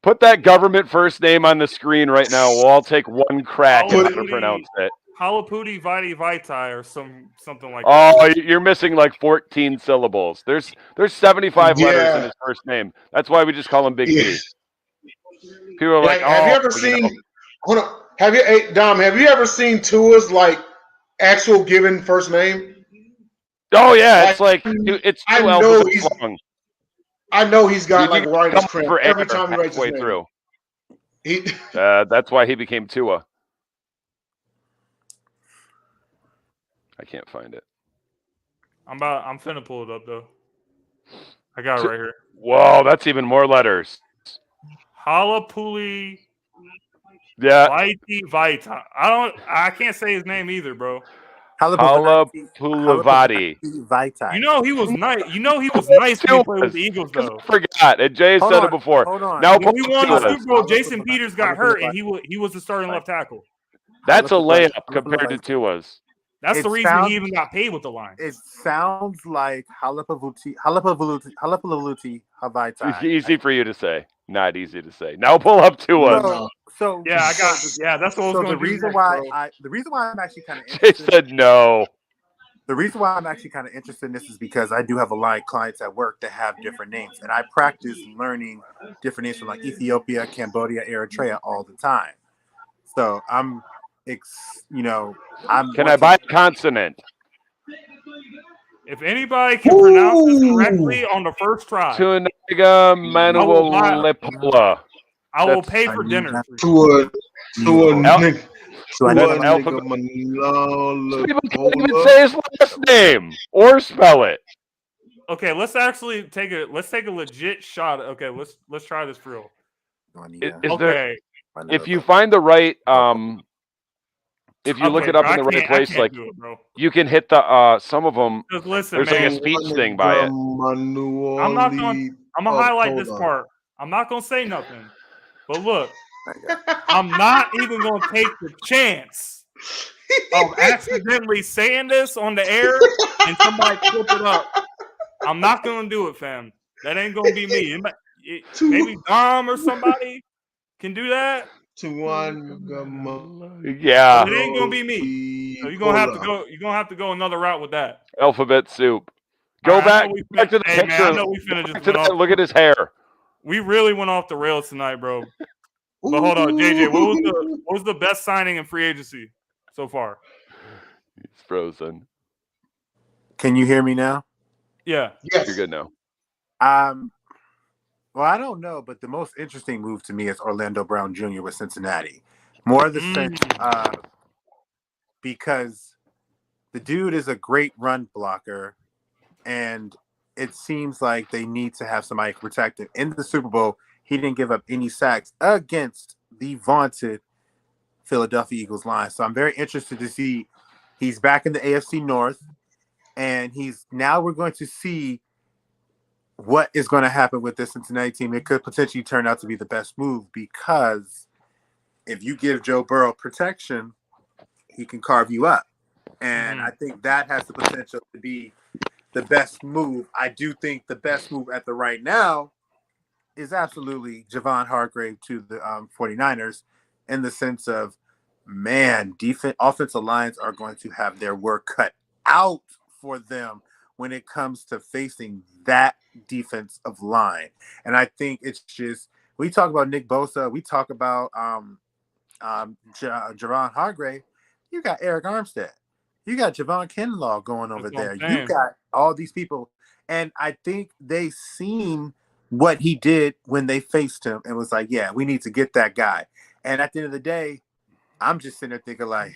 put that government first name on the screen right now. We'll all take one crack at how to pronounce it. Halapudi Vitae Vitae or something like Oh, that. you're missing like 14 syllables. There's 75 letters in his first name. That's why we just call him Big V. People are like, have you ever seen? Hold on. Hey, Dom, have you ever seen Tua's like actual given first name? Oh yeah, it's like it's 2 alphabets long. I know he's got You like can writing come cramp for every air time he writes his halfway name. through. He, That's why he became Tua. I can't find it. I'm finna pull it up though. I got it right here. Whoa, that's even more letters. Halapuli Yeah. Vitae Vitae. I can't say his name either, bro. Halapulavati. Vitae. You know he was nice. You know he was nice when he played with the Eagles, though. I forgot. And Jay said it before. Hold on. Now When we won the Tua's. Super Bowl, Jason Peters got hurt, and he was the starting left tackle. That's a layup compared to Tua's. That's the reason he even got paid with the line. It sounds like Halapavuti Havaitai. Easy for you to say. Not easy to say. Now pull up Tua's. So yeah, I got. Yeah, that's what I was going to do. The reason why I'm actually kind of Jay said no. The reason why I'm actually kind of interested in this is because I do have a lot of clients at work that have different names, and I practice learning different names from like Ethiopia, Cambodia, Eritrea all the time. So I'm. Can I buy a consonant? If anybody can pronounce this correctly on the first try, Tuniga Manualepola. I will pay for dinner. People can't even say his last name or spell it. Okay, let's actually take a legit shot. Okay, let's try this for real. Okay, if you find the right if you look it up in the right place, like you can hit the some of them. Just listen, there's man. like a speech thing by it. I'm gonna highlight this part. I'm not gonna say nothing. But look, I'm not even gonna take the chance of accidentally saying this on the air and somebody clip it up. I'm not gonna do it, fam. That ain't gonna be me. Maybe Dom or somebody can do that. Yeah, but it ain't gonna be me. So you're gonna have to go. You're gonna have to go another route with that. Alphabet soup. Go back to the picture. Man, I know we finna just look at his hair. We really went off the rails tonight, bro. But hold on, JJ. What was the best signing in free agency so far? He's frozen. Can you hear me now? Yeah. Yes. You're good now. Well, I don't know, but the most interesting move to me is Orlando Brown Jr. with Cincinnati. More of the sense because the dude is a great run blocker, and it seems like they need to have somebody protect him. In the Super Bowl, he didn't give up any sacks against the vaunted Philadelphia Eagles line. So I'm very interested to see he's back in the AFC North, and we're going to see what is going to happen with this Cincinnati team. It could potentially turn out to be the best move because if you give Joe Burrow protection, he can carve you up. And I think that has the potential to be the best move. I do think the best move at the right now is absolutely Javon Hargrave to the 49ers in the sense of, man, offensive lines are going to have their work cut out for them when it comes to facing that defensive line. And I think it's just, we talk about Nick Bosa, we talk about Javon Hargrave, you got Eric Armstead. You got Javon Kinlaw going over there. You got all these people. And I think they seen what he did when they faced him and was like, yeah, we need to get that guy. And at the end of the day, I'm just sitting there thinking like,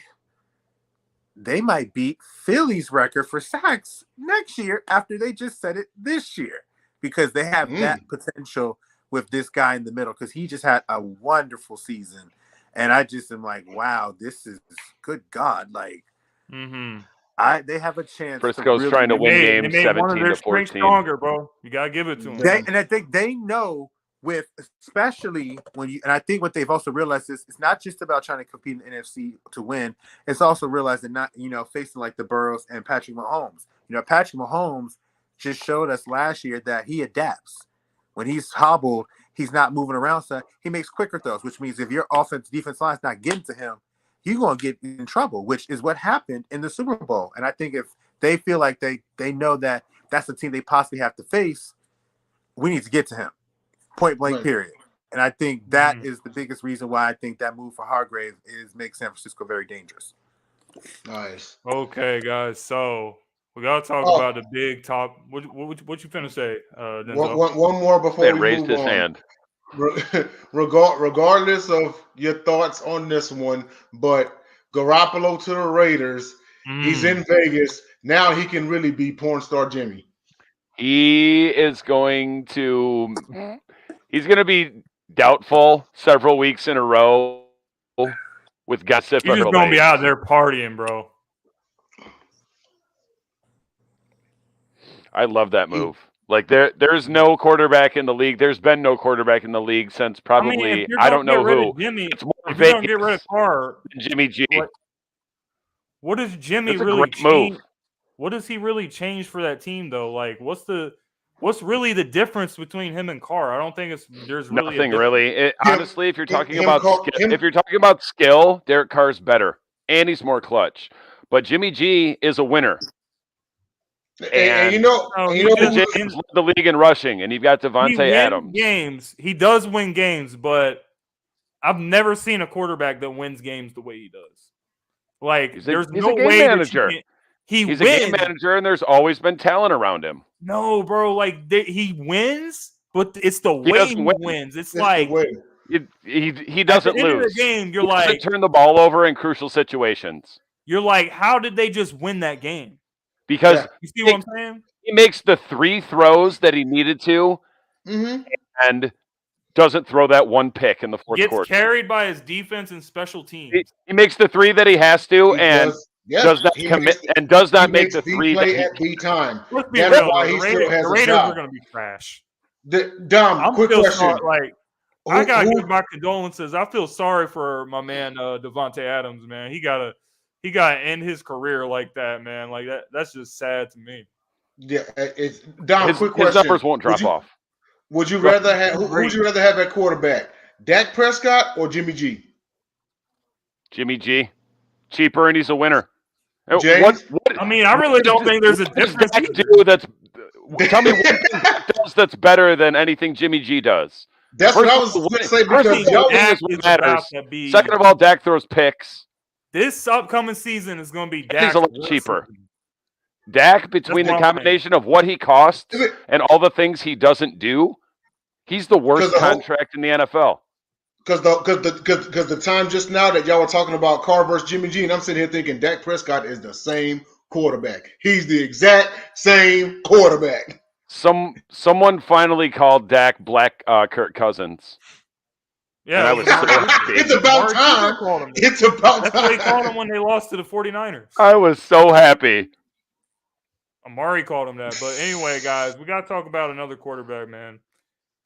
they might beat Philly's record for sacks next year after they just said it this year because they have that potential with this guy in the middle because he just had a wonderful season. And I just am like, wow, this is good God. Like, they have a chance. Frisco's really, trying to win games 17 to 14. Stronger, bro. You gotta give it to them. And I think they know with, especially when you, and I think what they've also realized is it's not just about trying to compete in the NFC to win. It's also realizing not, facing like the Burrows and Patrick Mahomes. Patrick Mahomes just showed us last year that he adapts. When he's hobbled, he's not moving around, so he makes quicker throws, which means if your defense line's not getting to him, you're going to get in trouble, which is what happened in the Super Bowl. And I think if they feel like they know that that's the team they possibly have to face, we need to get to him. Point blank, period. And I think that is the biggest reason why I think that move for Hargrave makes San Francisco very dangerous. Nice. Okay, guys. So we gotta talk about the big top. What you finna say? One more before we raised move his on. hand. Regardless of your thoughts on this one, but Garoppolo to the Raiders, he's in Vegas. Now he can really be porn star Jimmy. He's going to be doubtful several weeks in a row with gossip. He's just gonna be out there partying, bro. I love that move. Like there's no quarterback in the league. There's been no quarterback in the league since probably I don't know who. It's more if you're gonna get rid of Carr, Jimmy G. What does Jimmy That's a really great change? move. What does he really change for that team though? Like what's really the difference between him and Carr? I don't think there's really nothing really. Honestly, if you're talking about skill, skill, Derek Carr's better and he's more clutch. But Jimmy G is a winner. And James led the league in rushing, and you've got Devontae Adams. He does win games, but I've never seen a quarterback that wins games the way he does. Like, he's a game manager. He's a game manager, and there's always been talent around him. No, bro, like he wins, but it's the way he wins. It's like he doesn't lose. At the end of the game, you're he like doesn't turn the ball over in crucial situations. You're like, how did they just win that game? Because you see what I'm saying? He makes the 3 throws that he needed to, and doesn't throw that one pick in the fourth quarter. Gets carried by his defense and special teams. He makes the 3 that he has to, does not commit and does not make the 3 play at B time. Let's be real. The Raiders are going to be trash. Quick question. I got to give my condolences. I feel sorry for my man Devontae Adams, man. He got to end his career like that, man. Like that's just sad to me. Yeah, it's Dom. Quick question. His numbers won't drop off. Would you rather have who would you rather have at quarterback? Dak Prescott or Jimmy G? Jimmy G. Cheaper and he's a winner. James? I mean, I really don't think there's a difference. Tell me what Dak does that's better than anything Jimmy G does. That's what I was going to say because matters. Second of all, Dak throws picks. This upcoming season is going to be Dak. He's a lot cheaper. Dak, between the combination of what he costs and all the things he doesn't do, he's the worst contract in the NFL. Because the time just now that y'all were talking about Carr versus Jimmy G, and I'm sitting here thinking Dak Prescott is the same quarterback. He's the exact same quarterback. Someone finally called Dak Black Kirk Cousins. Yeah, and I was so happy. It's about time. It's about time. That's what they called him when they lost to the 49ers. I was so happy. Amari called him that. But anyway, guys, we got to talk about another quarterback, man.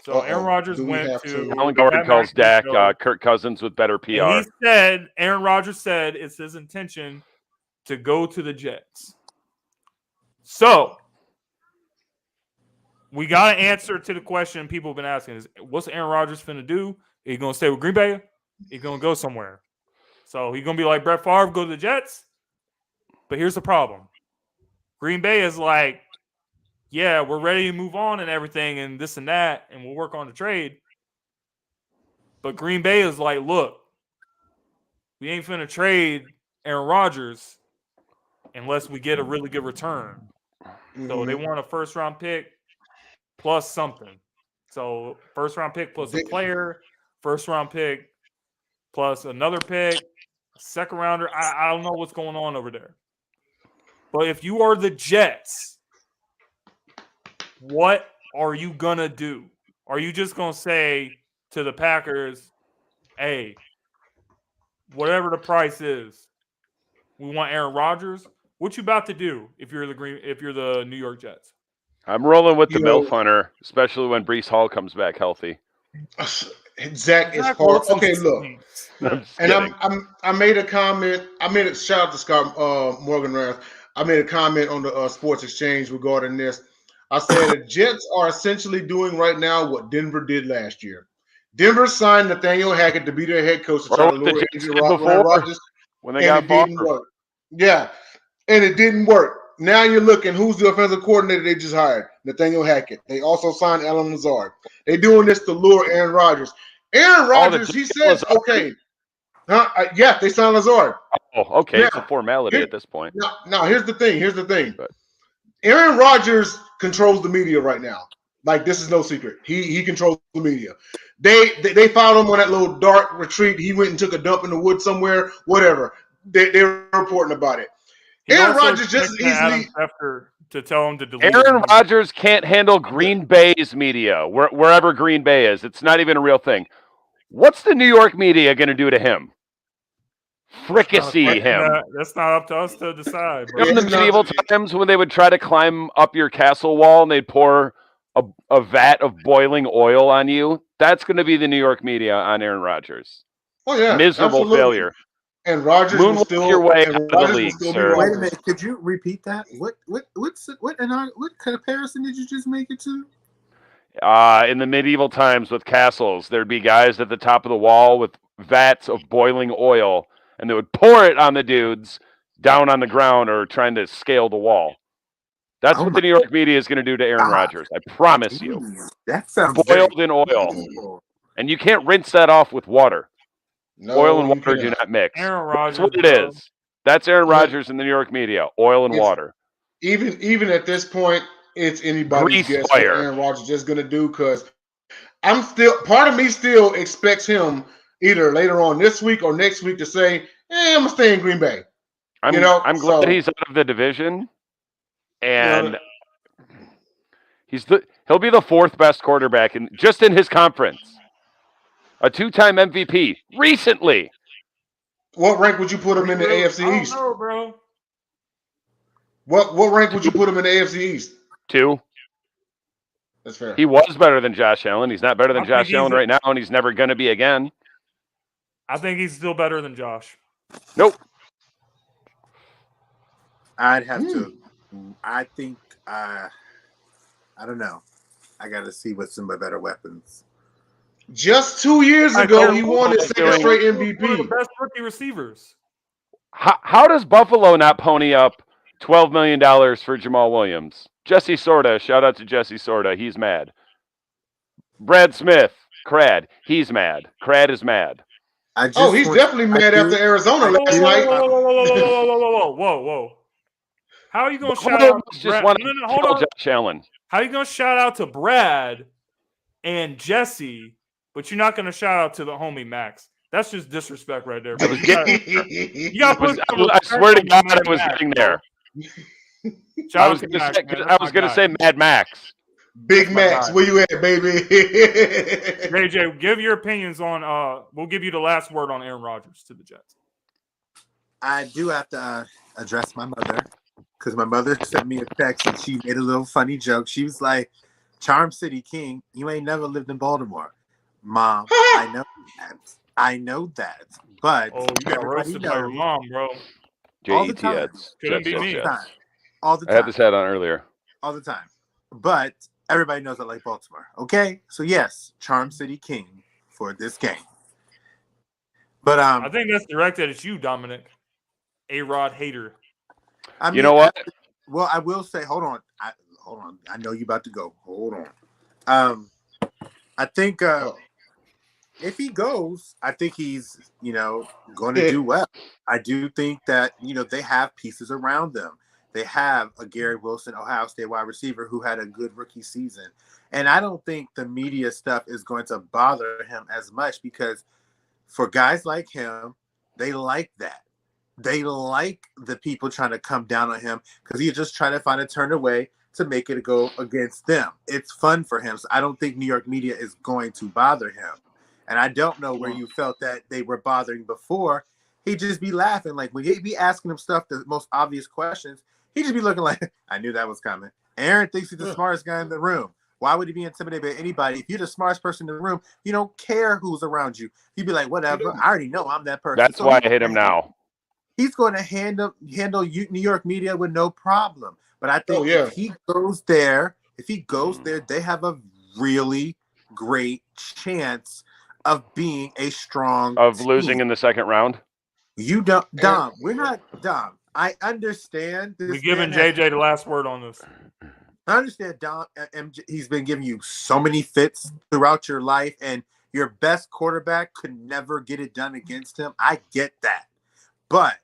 So Aaron Rodgers Do we went have to Alan the Gordon Pat calls McAfee Dak show, Kirk Cousins with better PR. and he said, Aaron Rodgers said it's his intention to go to the Jets. So we got an answer to the question people have been asking: is what's Aaron Rodgers finna do? He gonna stay with Green Bay? He's gonna go somewhere. So he's gonna be like Brett Favre, go to the Jets. But here's the problem: Green Bay is like, yeah, we're ready to move on and everything, and this and that, and we'll work on the trade. But Green Bay is like, look, we ain't finna trade Aaron Rodgers unless we get a really good return. So they want a first-round pick plus something. So first-round pick plus a player, first-round pick plus another pick, second rounder. I don't know what's going on over there. But if you are the Jets, what are you going to do? Are you just going to say to the Packers, hey, whatever the price is, we want Aaron Rodgers? What you about to do if you're the New York Jets? I'm rolling with the MILF Hunter, especially when Breece Hall comes back healthy. Zach is hard. Okay, look. And I made a comment. Shout out to Scott Morgan Rath. I made a comment on the Sports Exchange regarding this. I said the Jets are essentially doing right now what Denver did last year. Denver signed Nathaniel Hackett to be their head coach to try to lure Andrew Rodgers, when they got didn't work. Yeah, and it didn't work. Now you're looking, who's the offensive coordinator they just hired? Nathaniel Hackett. They also signed Alan Lazard. They're doing this to lure Aaron Rodgers. Aaron Rodgers, he says, okay. Yeah, they signed Lazard. Oh, okay. Now, it's a formality at this point. Now, here's the thing. Aaron Rodgers controls the media right now. Like, this is no secret. He controls the media. They found him on that little dark retreat. He went and took a dump in the woods somewhere, whatever. They're reporting about it. Aaron Rodgers just easily to tell him to delete. Aaron Rodgers can't handle Green Bay's media, wherever Green Bay is. It's not even a real thing. What's the New York media going to do to him? Fricassee him. That's not up to us to decide. In the medieval times when they would try to climb up your castle wall and they'd pour a vat of boiling oil on you, that's going to be the New York media on Aaron Rodgers. Oh, yeah. Miserable absolutely. failure. And Rodgers will still your way out of the league, sir. Wait a minute, could you repeat that? What comparison did you just make it to? In the medieval times with castles, there'd be guys at the top of the wall with vats of boiling oil, and they would pour it on the dudes down on the ground or trying to scale the wall. That's what the New York media is going to do to Aaron Rodgers. I promise you. That sounds boiled in oil. And you can't rinse that off with water. No, oil and water do not mix. Aaron Rodgers, that's what it is. That's Aaron Rodgers in the New York media. Oil and water. Even at this point, it's anybody's guess what Aaron Rodgers is going to do, because part of me still expects him either later on this week or next week to say, I'm going to stay in Green Bay. I'm glad he's out of the division, and he'll be the fourth best quarterback just in his conference. A two-time MVP recently. What rank would you put him in the AFC East? I don't know, bro. What rank would you put him in the AFC East? 2. That's fair. He was better than Josh Allen. He's not better than Josh Allen right now, and he's never going to be again. I think he's still better than Josh. Nope. I'd have to. I think. I don't know. I got to see what's some better weapons. Just 2 years ago, he won his second straight MVP. One of the best rookie receivers. How does Buffalo not pony up $12 million for Jamal Williams? Jesse Sorda, shout out to Jesse Sorda. He's mad. Brad Smith, Crad, he's mad. Crad is mad. He's definitely mad after Arizona last night. Whoa. How are you going to shout out to Brad? Hold on. Josh Allen. How are you going to shout out to Brad and Jesse, but you're not going to shout out to the homie Max? That's just disrespect right there. I swear to God, I was getting there. I was going to say Mad Max. Big Max, where you at, baby? JJ, give your opinions on. We'll give you the last word on Aaron Rodgers to the Jets. I do have to address my mother, because my mother sent me a text and she made a little funny joke. She was like, Charm City King, you ain't never lived in Baltimore. Mom, I know that. I know that. But Oh, you got everybody roasted by your knows mom, bro. all the JET time. ads. Couldn't be All me. the time. All the I had time. this hat on earlier. All the time. But everybody knows I like Baltimore. Okay? So yes, Charm City King for this game. But I think that's directed at you, Dominic. A-Rod hater. I mean, You know what? I will say, hold on. I know you about to go. Hold on. I think if he goes, I think he's, going to do well. I do think that, they have pieces around them. They have a Gary Wilson, Ohio State wide receiver who had a good rookie season. And I don't think the media stuff is going to bother him as much because for guys like him, they like that. They like the people trying to come down on him because he's just trying to find a turn away to make it go against them. It's fun for him. So I don't think New York media is going to bother him. And I don't know where you felt that they were bothering before. He'd just be laughing. Like when he'd be asking him stuff, the most obvious questions, he'd just be looking like, I knew that was coming. Aaron thinks he's the smartest guy in the room. Why would he be intimidated by anybody? If you're the smartest person in the room, you don't care who's around you. You'd be like, whatever. I already know I'm that person. That's why I hate him now. He's going to handle New York media with no problem. But I think if he goes there, they have a really great chance of being a strong team. Losing in the second round. You don't, Dom. We're not Dom. I understand. We're giving JJ the last word on this. I understand, Dom. He's been giving you so many fits throughout your life, and your best quarterback could never get it done against him. I get that. But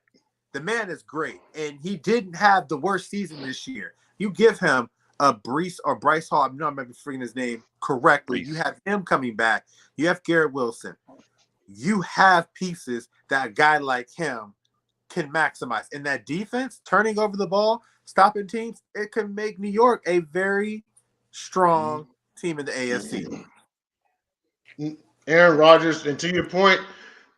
the man is great, and he didn't have the worst season this year. You give him a Bryce Hall. I'm not forgetting his name correctly. Brees. You have him coming back. You have Garrett Wilson. You have pieces that a guy like him can maximize. And that defense, turning over the ball, stopping teams, it can make New York a very strong team in the AFC. Aaron Rodgers, and to your point,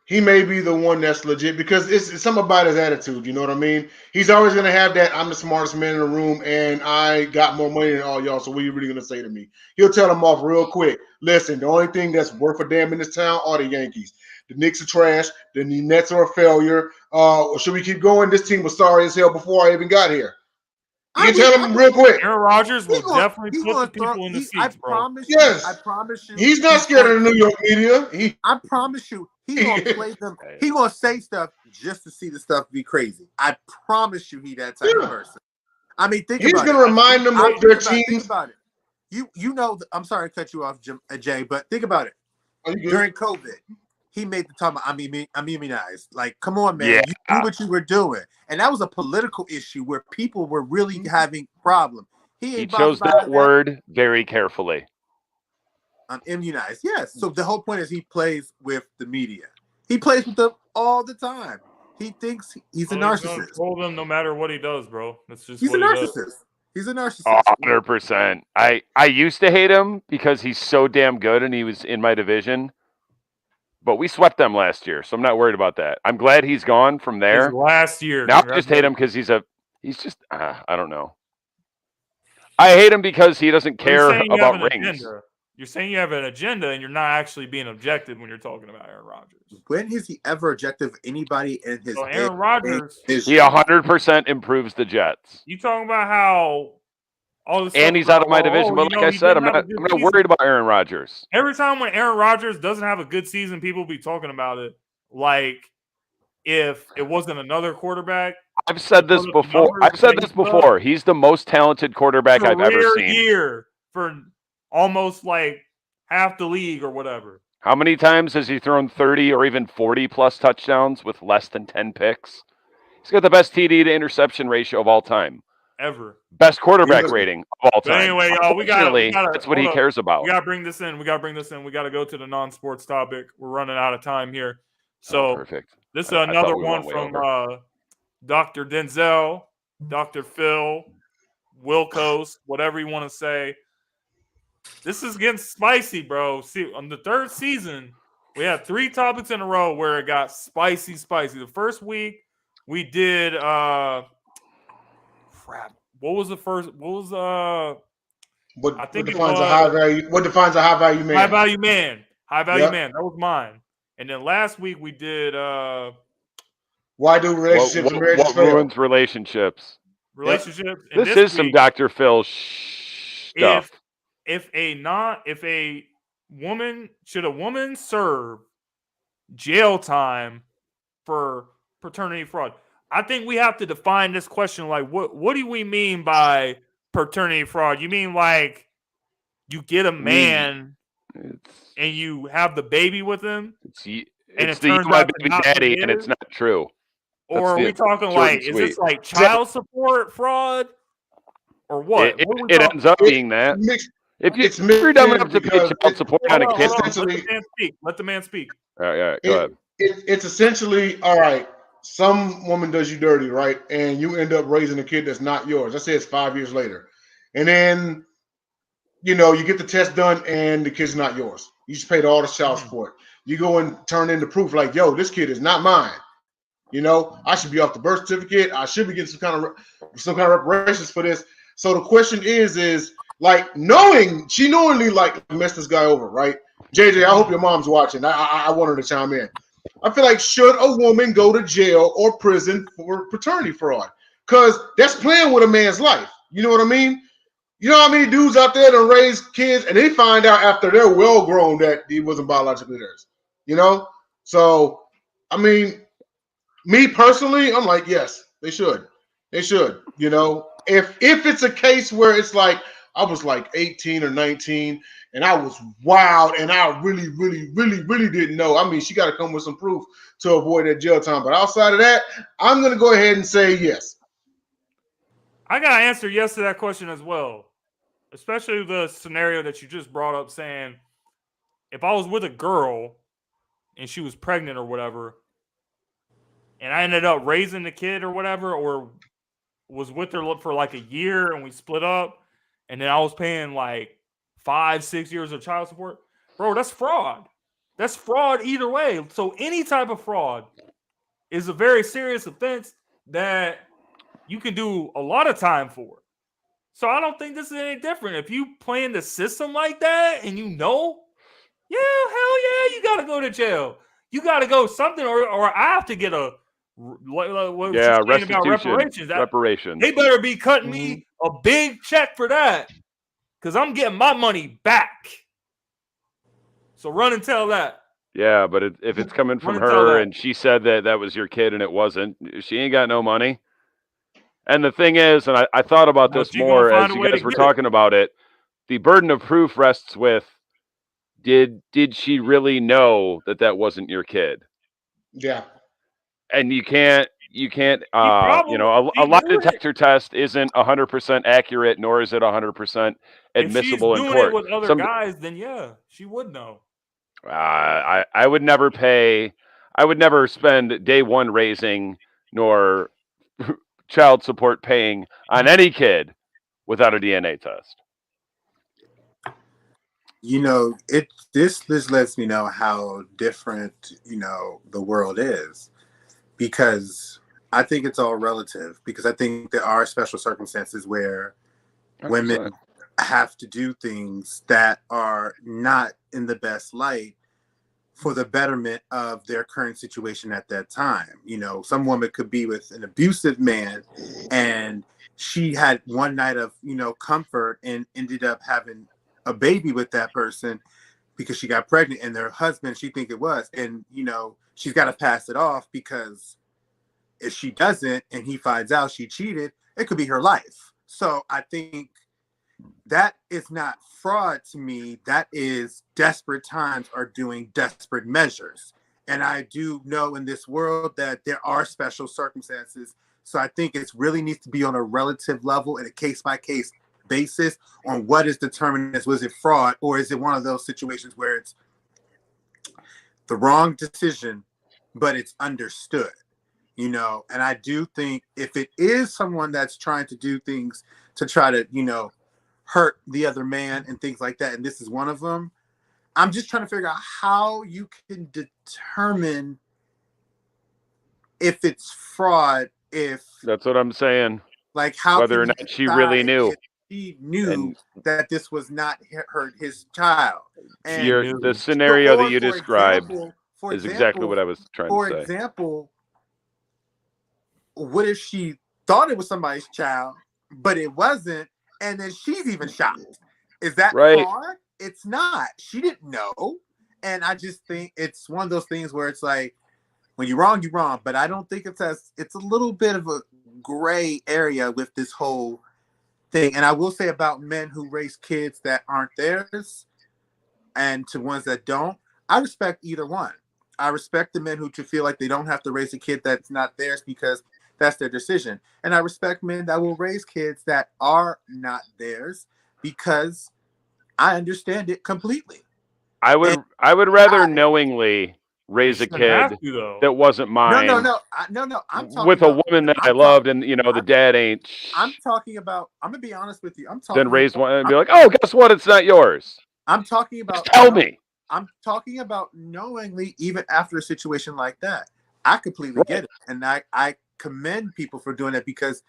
he may be the one that's legit because it's something about his attitude. You know what I mean? He's always going to have that, I'm the smartest man in the room and I got more money than all y'all, so what are you really going to say to me? He'll tell them off real quick. Listen, the only thing that's worth a damn in this town are the Yankees. The Knicks are trash. The Nets are a failure. Should we keep going? This team was sorry as hell before I even got here. You can tell him real quick. Aaron Rodgers will definitely put the people in the seats, bro. I promise you. He's not scared of the New York media. I promise you, he's going to play them. He's going to say stuff just to see the stuff be crazy. I promise you he's that type of person. I mean, think about it. He's going to remind them of their teams. Think about it. You know, I'm sorry to cut you off, Jay, but think about it. During COVID, he made the time, I'm immunized. Like, come on, man. Yeah. You knew what you were doing. And that was a political issue where people were really having problems. He chose that word very carefully. I'm immunized. Yes. So the whole point is he plays with the media. He plays with them all the time. He thinks he's a narcissist. Hold him no matter what he does, bro. That's just he's what a narcissist. He's a narcissist. 100%. I used to hate him because he's so damn good and he was in my division. But we swept them last year, so I'm not worried about that. I'm glad he's gone from there. His last year. Now I just hate him because he's just I don't know. I hate him because he doesn't care about rings. Agenda. You're saying you have an agenda, and you're not actually being objective when you're talking about Aaron Rodgers. When has he ever objective anybody in his? So Aaron Rodgers, he 100% improves the Jets. You talking about how? And he's out of my division, but like I said, I'm not worried about Aaron Rodgers. Every time when Aaron Rodgers doesn't have a good season, people be talking about it like if it wasn't another quarterback. I've said this before. He's the most talented quarterback I've ever seen. Year for almost like half the league or whatever. How many times has he thrown 30 or even 40 plus touchdowns with less than 10 picks? He's got the best TD to interception ratio of all time. Ever. Best quarterback rating of all time. But anyway, y'all, we gotta that's what he cares about. We gotta bring this in. We gotta go to the non-sports topic. We're running out of time here. So perfect. This is another one from Dr. Denzel, Dr. Phil, Wilkos, whatever you want to say. This is getting spicy, bro. See, on the third season, we had 3 topics in a row where it got spicy. The first week we did crap. What was the first? What was What I think it defines a was high value? What defines a high value man? high value man. High value Yep. man. That was mine. And then last week we did Why do relationships and marriages What fail? ruins relationships? relationships. And This is some week, Dr. Phil stuff. if a woman should a woman serve jail time for paternity fraud? I think we have to define this question. Like, what do we mean by paternity fraud? You mean like you get a man and you have the baby with him, and it It's the turns my out to baby not daddy, be and it's his? not true. Or are we talking like, is this like child support fraud, or what? It, What are we it talking ends up about? being that. If It's you're dumb enough mixed to pay because child support on a Hold kid, on. Let essentially- the man speak. Let the man speak. all right, go ahead. It's essentially all right. Some woman does you dirty, right? And you end up raising a kid that's not yours. Let's say it's 5 years later, and then you get the test done, and the kid's not yours. You just paid all the child support. You go and turn in the proof, like, yo, this kid is not mine. I should be off the birth certificate. I should be getting some kind of reparations for this. So the question is like she knowingly like messed this guy over, right? JJ, I hope your mom's watching. I want her to chime in. I feel like should a woman go to jail or prison for paternity fraud? Because that's playing with a man's life. You know what I mean? You know how many dudes out there that raise kids and they find out after they're well grown that he wasn't biologically theirs. So I mean, me personally, I'm like, yes, they should. They should. If it's a case where it's like I was like 18 or 19 and I was wild and I really, really, really, really didn't know. I mean, she got to come with some proof to avoid that jail time. But outside of that, I'm going to go ahead and say yes. I got to answer yes to that question as well, especially the scenario that you just brought up, saying if I was with a girl and she was pregnant or whatever, and I ended up raising the kid or whatever, or was with her for like a year and we split up, and then I was paying like 5-6 years of child support, bro, that's fraud. That's fraud either way. So any type of fraud is a very serious offense that you can do a lot of time for. So I don't think this is any different. If you playing the system like that and yeah, hell yeah, you got to go to jail. You got to go something, or I have to get a what Yeah, you're saying about restitution. reparations. They better be cutting me a big check for that, because I'm getting my money back. So run and tell that. Yeah, but if it's coming from her and she said that was your kid and it wasn't, she ain't got no money. And the thing is, and I thought about this more as you guys were talking about it, the burden of proof rests with, did she really know that wasn't your kid? Yeah. And you can't, a lie detector test isn't 100% accurate, nor is it 100% admissible in court. If she's doing it with other guys, then yeah, she would know. I would never spend day one raising nor child support paying on any kid without a DNA test. This lets me know how different, the world is, because I think it's all relative, because I think there are special circumstances where 100%. Women have to do things that are not in the best light for the betterment of their current situation at that time. Some woman could be with an abusive man and she had one night of, comfort and ended up having a baby with that person because she got pregnant, and their husband, she think it was, and, she's got to pass it off, because if she doesn't and he finds out she cheated, it could be her life. So I think that is not fraud to me. That is desperate times are doing desperate measures. And I do know in this world that there are special circumstances. So I think it really needs to be on a relative level and a case-by-case basis on what is determined as, was it fraud, or is it one of those situations where it's the wrong decision, but it's understood, And I do think if it is someone that's trying to do things to try to, hurt the other man and things like that, and this is one of them, I'm just trying to figure out how you can determine if it's fraud. If that's what I'm saying. Like, how Whether can or you not she really decide knew. if she knew And that this was not his child? And the scenario that you for described for is exactly what I was trying to for say. example, what if she thought it was somebody's child, but it wasn't, and then she's even shocked? Is that Right. fraud? It's not. She didn't know. And I just think it's one of those things where it's like, when you're wrong, you're wrong. But I don't think it's a little bit of a gray area with this whole thing. And I will say about men who raise kids that aren't theirs and to ones that don't, I respect either one. I respect the men who feel like they don't have to raise a kid that's not theirs because that's their decision. And I respect men that will raise kids that are not theirs because I understand it completely. I would rather knowingly raise a shouldn't have kid to, though. that wasn't mine No. I'm talking with a about, woman that I loved, and the dad ain't. I'm talking about. I'm gonna be honest with you. Then raise one and be like, oh, guess what? It's not yours. I'm talking about. Just tell me. I'm talking about knowingly, even after a situation like that. I completely get it, and I commend people for doing it because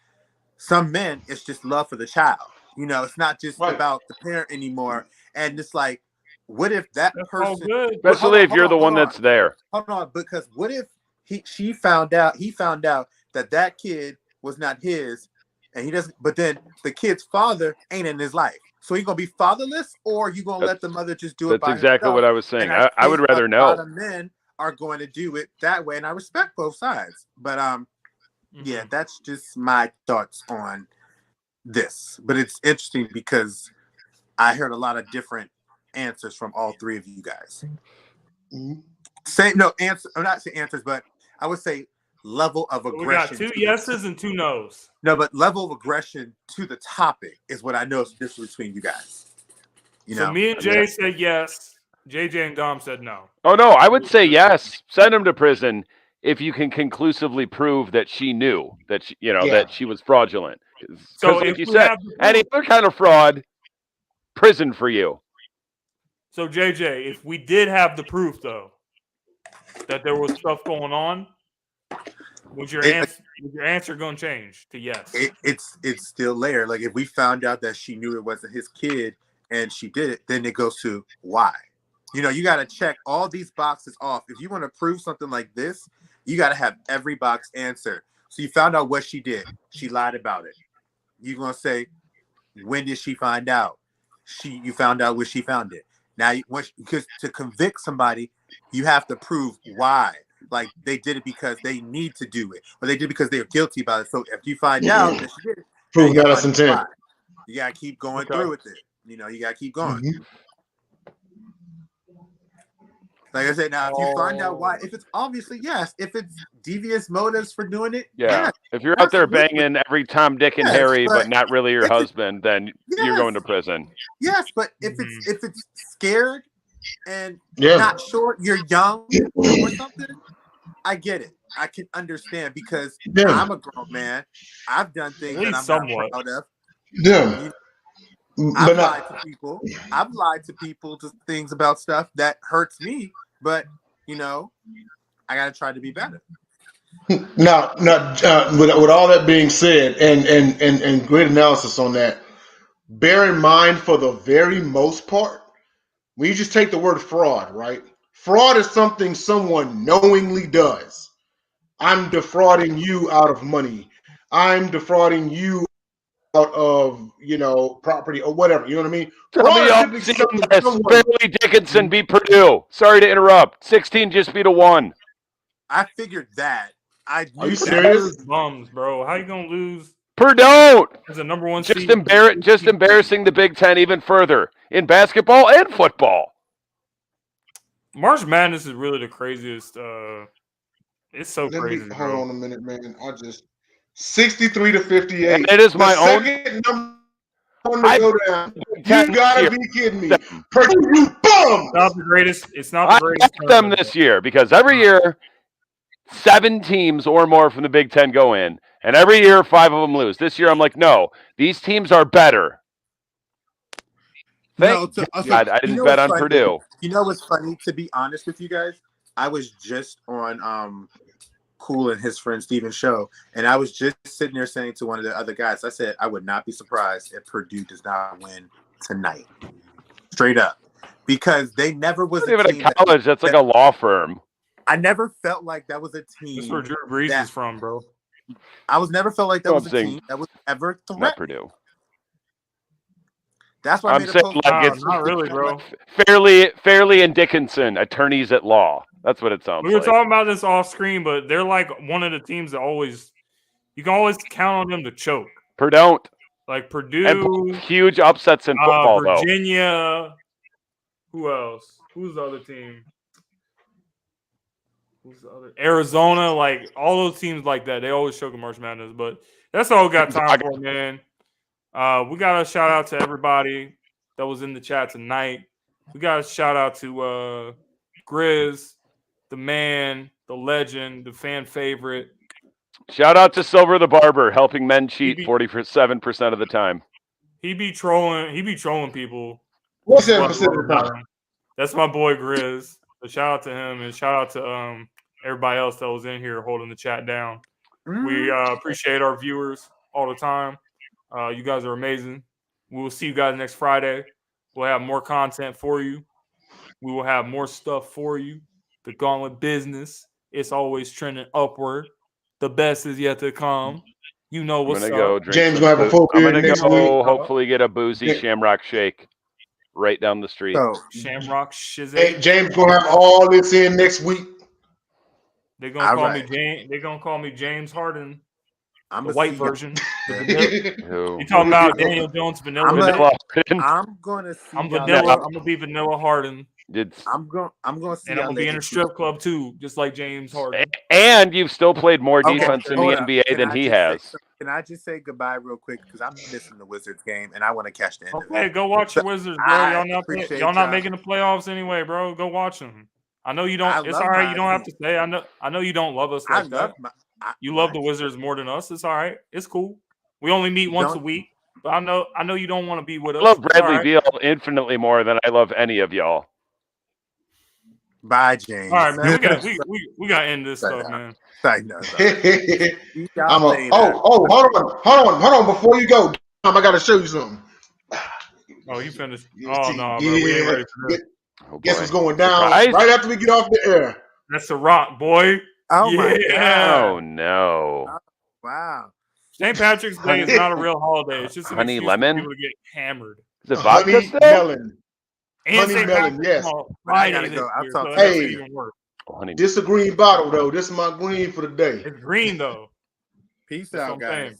some men, it's just love for the child. You know, it's not just about the parent anymore. And it's like, what if that person, especially if you're the one that's there? Hold on, because what if he found out that kid was not his, and he doesn't. But then the kid's father ain't in his life, so he gonna be fatherless, or you gonna let the mother just do it? That's exactly what I was saying. I would rather know. A lot of men are going to do it that way, and I respect both sides. But yeah, that's just my thoughts on this. But it's interesting because I heard a lot of different answers from all three of you guys. I'm not saying answers, but I would say level of aggression. We got 2 yeses and 2 nos. No, but level of aggression to the topic is what I know is the difference between you guys. So me and Jay said yes. JJ and Dom said no. Oh no, I would say yes. Send him to prison if you can conclusively prove that she knew that that she was fraudulent. So like you said, any other kind of fraud, prison for you. So JJ, if we did have the proof though that there was stuff going on, was your answer going to change to yes? It's still there. Like if we found out that she knew it wasn't his kid and she did it, then it goes to why. You know, you got to check all these boxes off. If you want to prove something like this, you got to have every box answered. So you found out what she did. She lied about it. You're going to say, when did she find out? You found out when she found it. Now, because to convict somebody, you have to prove why. Like they did it because they need to do it, or they did it because they're guilty about it. So if you find out that she did it, prove malice intent. You got to keep going through with it. You know, you got to keep going. Like I said, now if you find out why, if it's obviously yes, if it's devious motives for doing it, yes. If you're out there banging every Tom, Dick, and Harry, but not really your husband, then you're going to prison. Yes, but if it's scared and not sure, you're young or something, I get it. I can understand because I'm a grown man. I've done things that I'm not proud of. Yeah. I've lied to people to things about stuff that hurts me, but I gotta try to be better. Now, with all that being said, and great analysis on that, bear in mind for the very most part, when you just take the word fraud, right? Fraud is something someone knowingly does. I'm defrauding you out of money. I'm defrauding you out of property or whatever. You know what I mean? Barely Dickinson beat Purdue. Sorry to interrupt. 16 just beat a 1. I figured that. Are you serious? Bums, bro. How you gonna lose? Purdue as a number 1 just seed. embarrassing the Big Ten even further in basketball and football. March Madness is really the craziest. It's so crazy. Hold on a minute, man. 63-58. And it is my own. Go down. You gotta be kidding me. Purdue, you bum. It's not the greatest. It's not the greatest. I them this year because every year 7 teams or more from the Big Ten go in, and every year 5 of them lose. This year I'm like, no, these teams are better. I didn't bet on Purdue. You know what's funny? To be honest with you guys, I was just on Cool and his friend Steven's show, and I was just sitting there saying to one of the other guys, I said, I would not be surprised if Purdue does not win tonight. Straight up. Because they never was Not even a college. That's like a law firm. I never felt like that was a team. That's where Drew Brees is from, bro. I was never felt like that was a team that was ever Not threatened. Purdue. That's why I'm saying like it's not really, bro. Fairley and Dickinson, attorneys at law. That's what it sounds We were like. talking about this off screen, but they're like one of the teams that you can always count on them to choke. Purdue. Like Purdue. And huge upsets in football, Virginia. Who else? Who's the other team? Who's the other? Arizona. Like all those teams like that. They always choke in March Madness. But that's all we got time for, man. We got a shout out to everybody that was in the chat tonight. We got a shout out to Grizz, the man, the legend, the fan favorite. Shout out to Silver the Barber, helping men cheat 47% of the time. He be trolling people. What's 7% of the time? That's my boy Grizz. So shout out to him and shout out to everybody else that was in here holding the chat down. We appreciate our viewers all the time. You guys are amazing. We will see you guys next Friday. We'll have more content for you. We will have more stuff for you. The Gauntlet business, it's always trending upward. The best is yet to come. You know what's up. James gonna have a full beard next week. Hopefully get a boozy Shamrock Shake right down the street. Shamrock Shizzy. Hey, James gonna have all this in next week. They're gonna call me James. They're gonna call me James Harden. I'm the white version. You talking about Daniel Jones vanilla? I'm gonna see. I'm vanilla. I'm gonna be vanilla Harden. I'm gonna see. And I'm gonna be in a strip club too, just like James Harden. And you've still played more defense in the NBA than he has. Can I just say goodbye real quick because I'm missing the Wizards game and I want to catch the end of it. Okay, go watch the Wizards, bro. Y'all not making the playoffs anyway, bro. Go watch them. I know you don't. It's all right. You don't have to say. I know you don't love us like that. You love the Wizards more than us. It's all right. It's cool. We only meet once a week, but I know you don't want to be with us. I love Bradley Beal infinitely more than I love any of y'all. Bye, James. All right, man. We got to end this stuff, man. Hold on. Before you go, I got to show you something. Oh, you finished? Oh no, bro. We ain't ready for this. Guess what's going down right after we get off the air? That's the Rock, boy. Oh my God! Oh no! Oh, wow. St. Patrick's Day is not a real holiday. It's just an honey excuse lemon. for people to get hammered. Is it vodka honey still? melon? And honey St. melon, yes. I gotta go. Hey, this is a green bottle though. This is my green for the day. It's green though. Peace out, guys.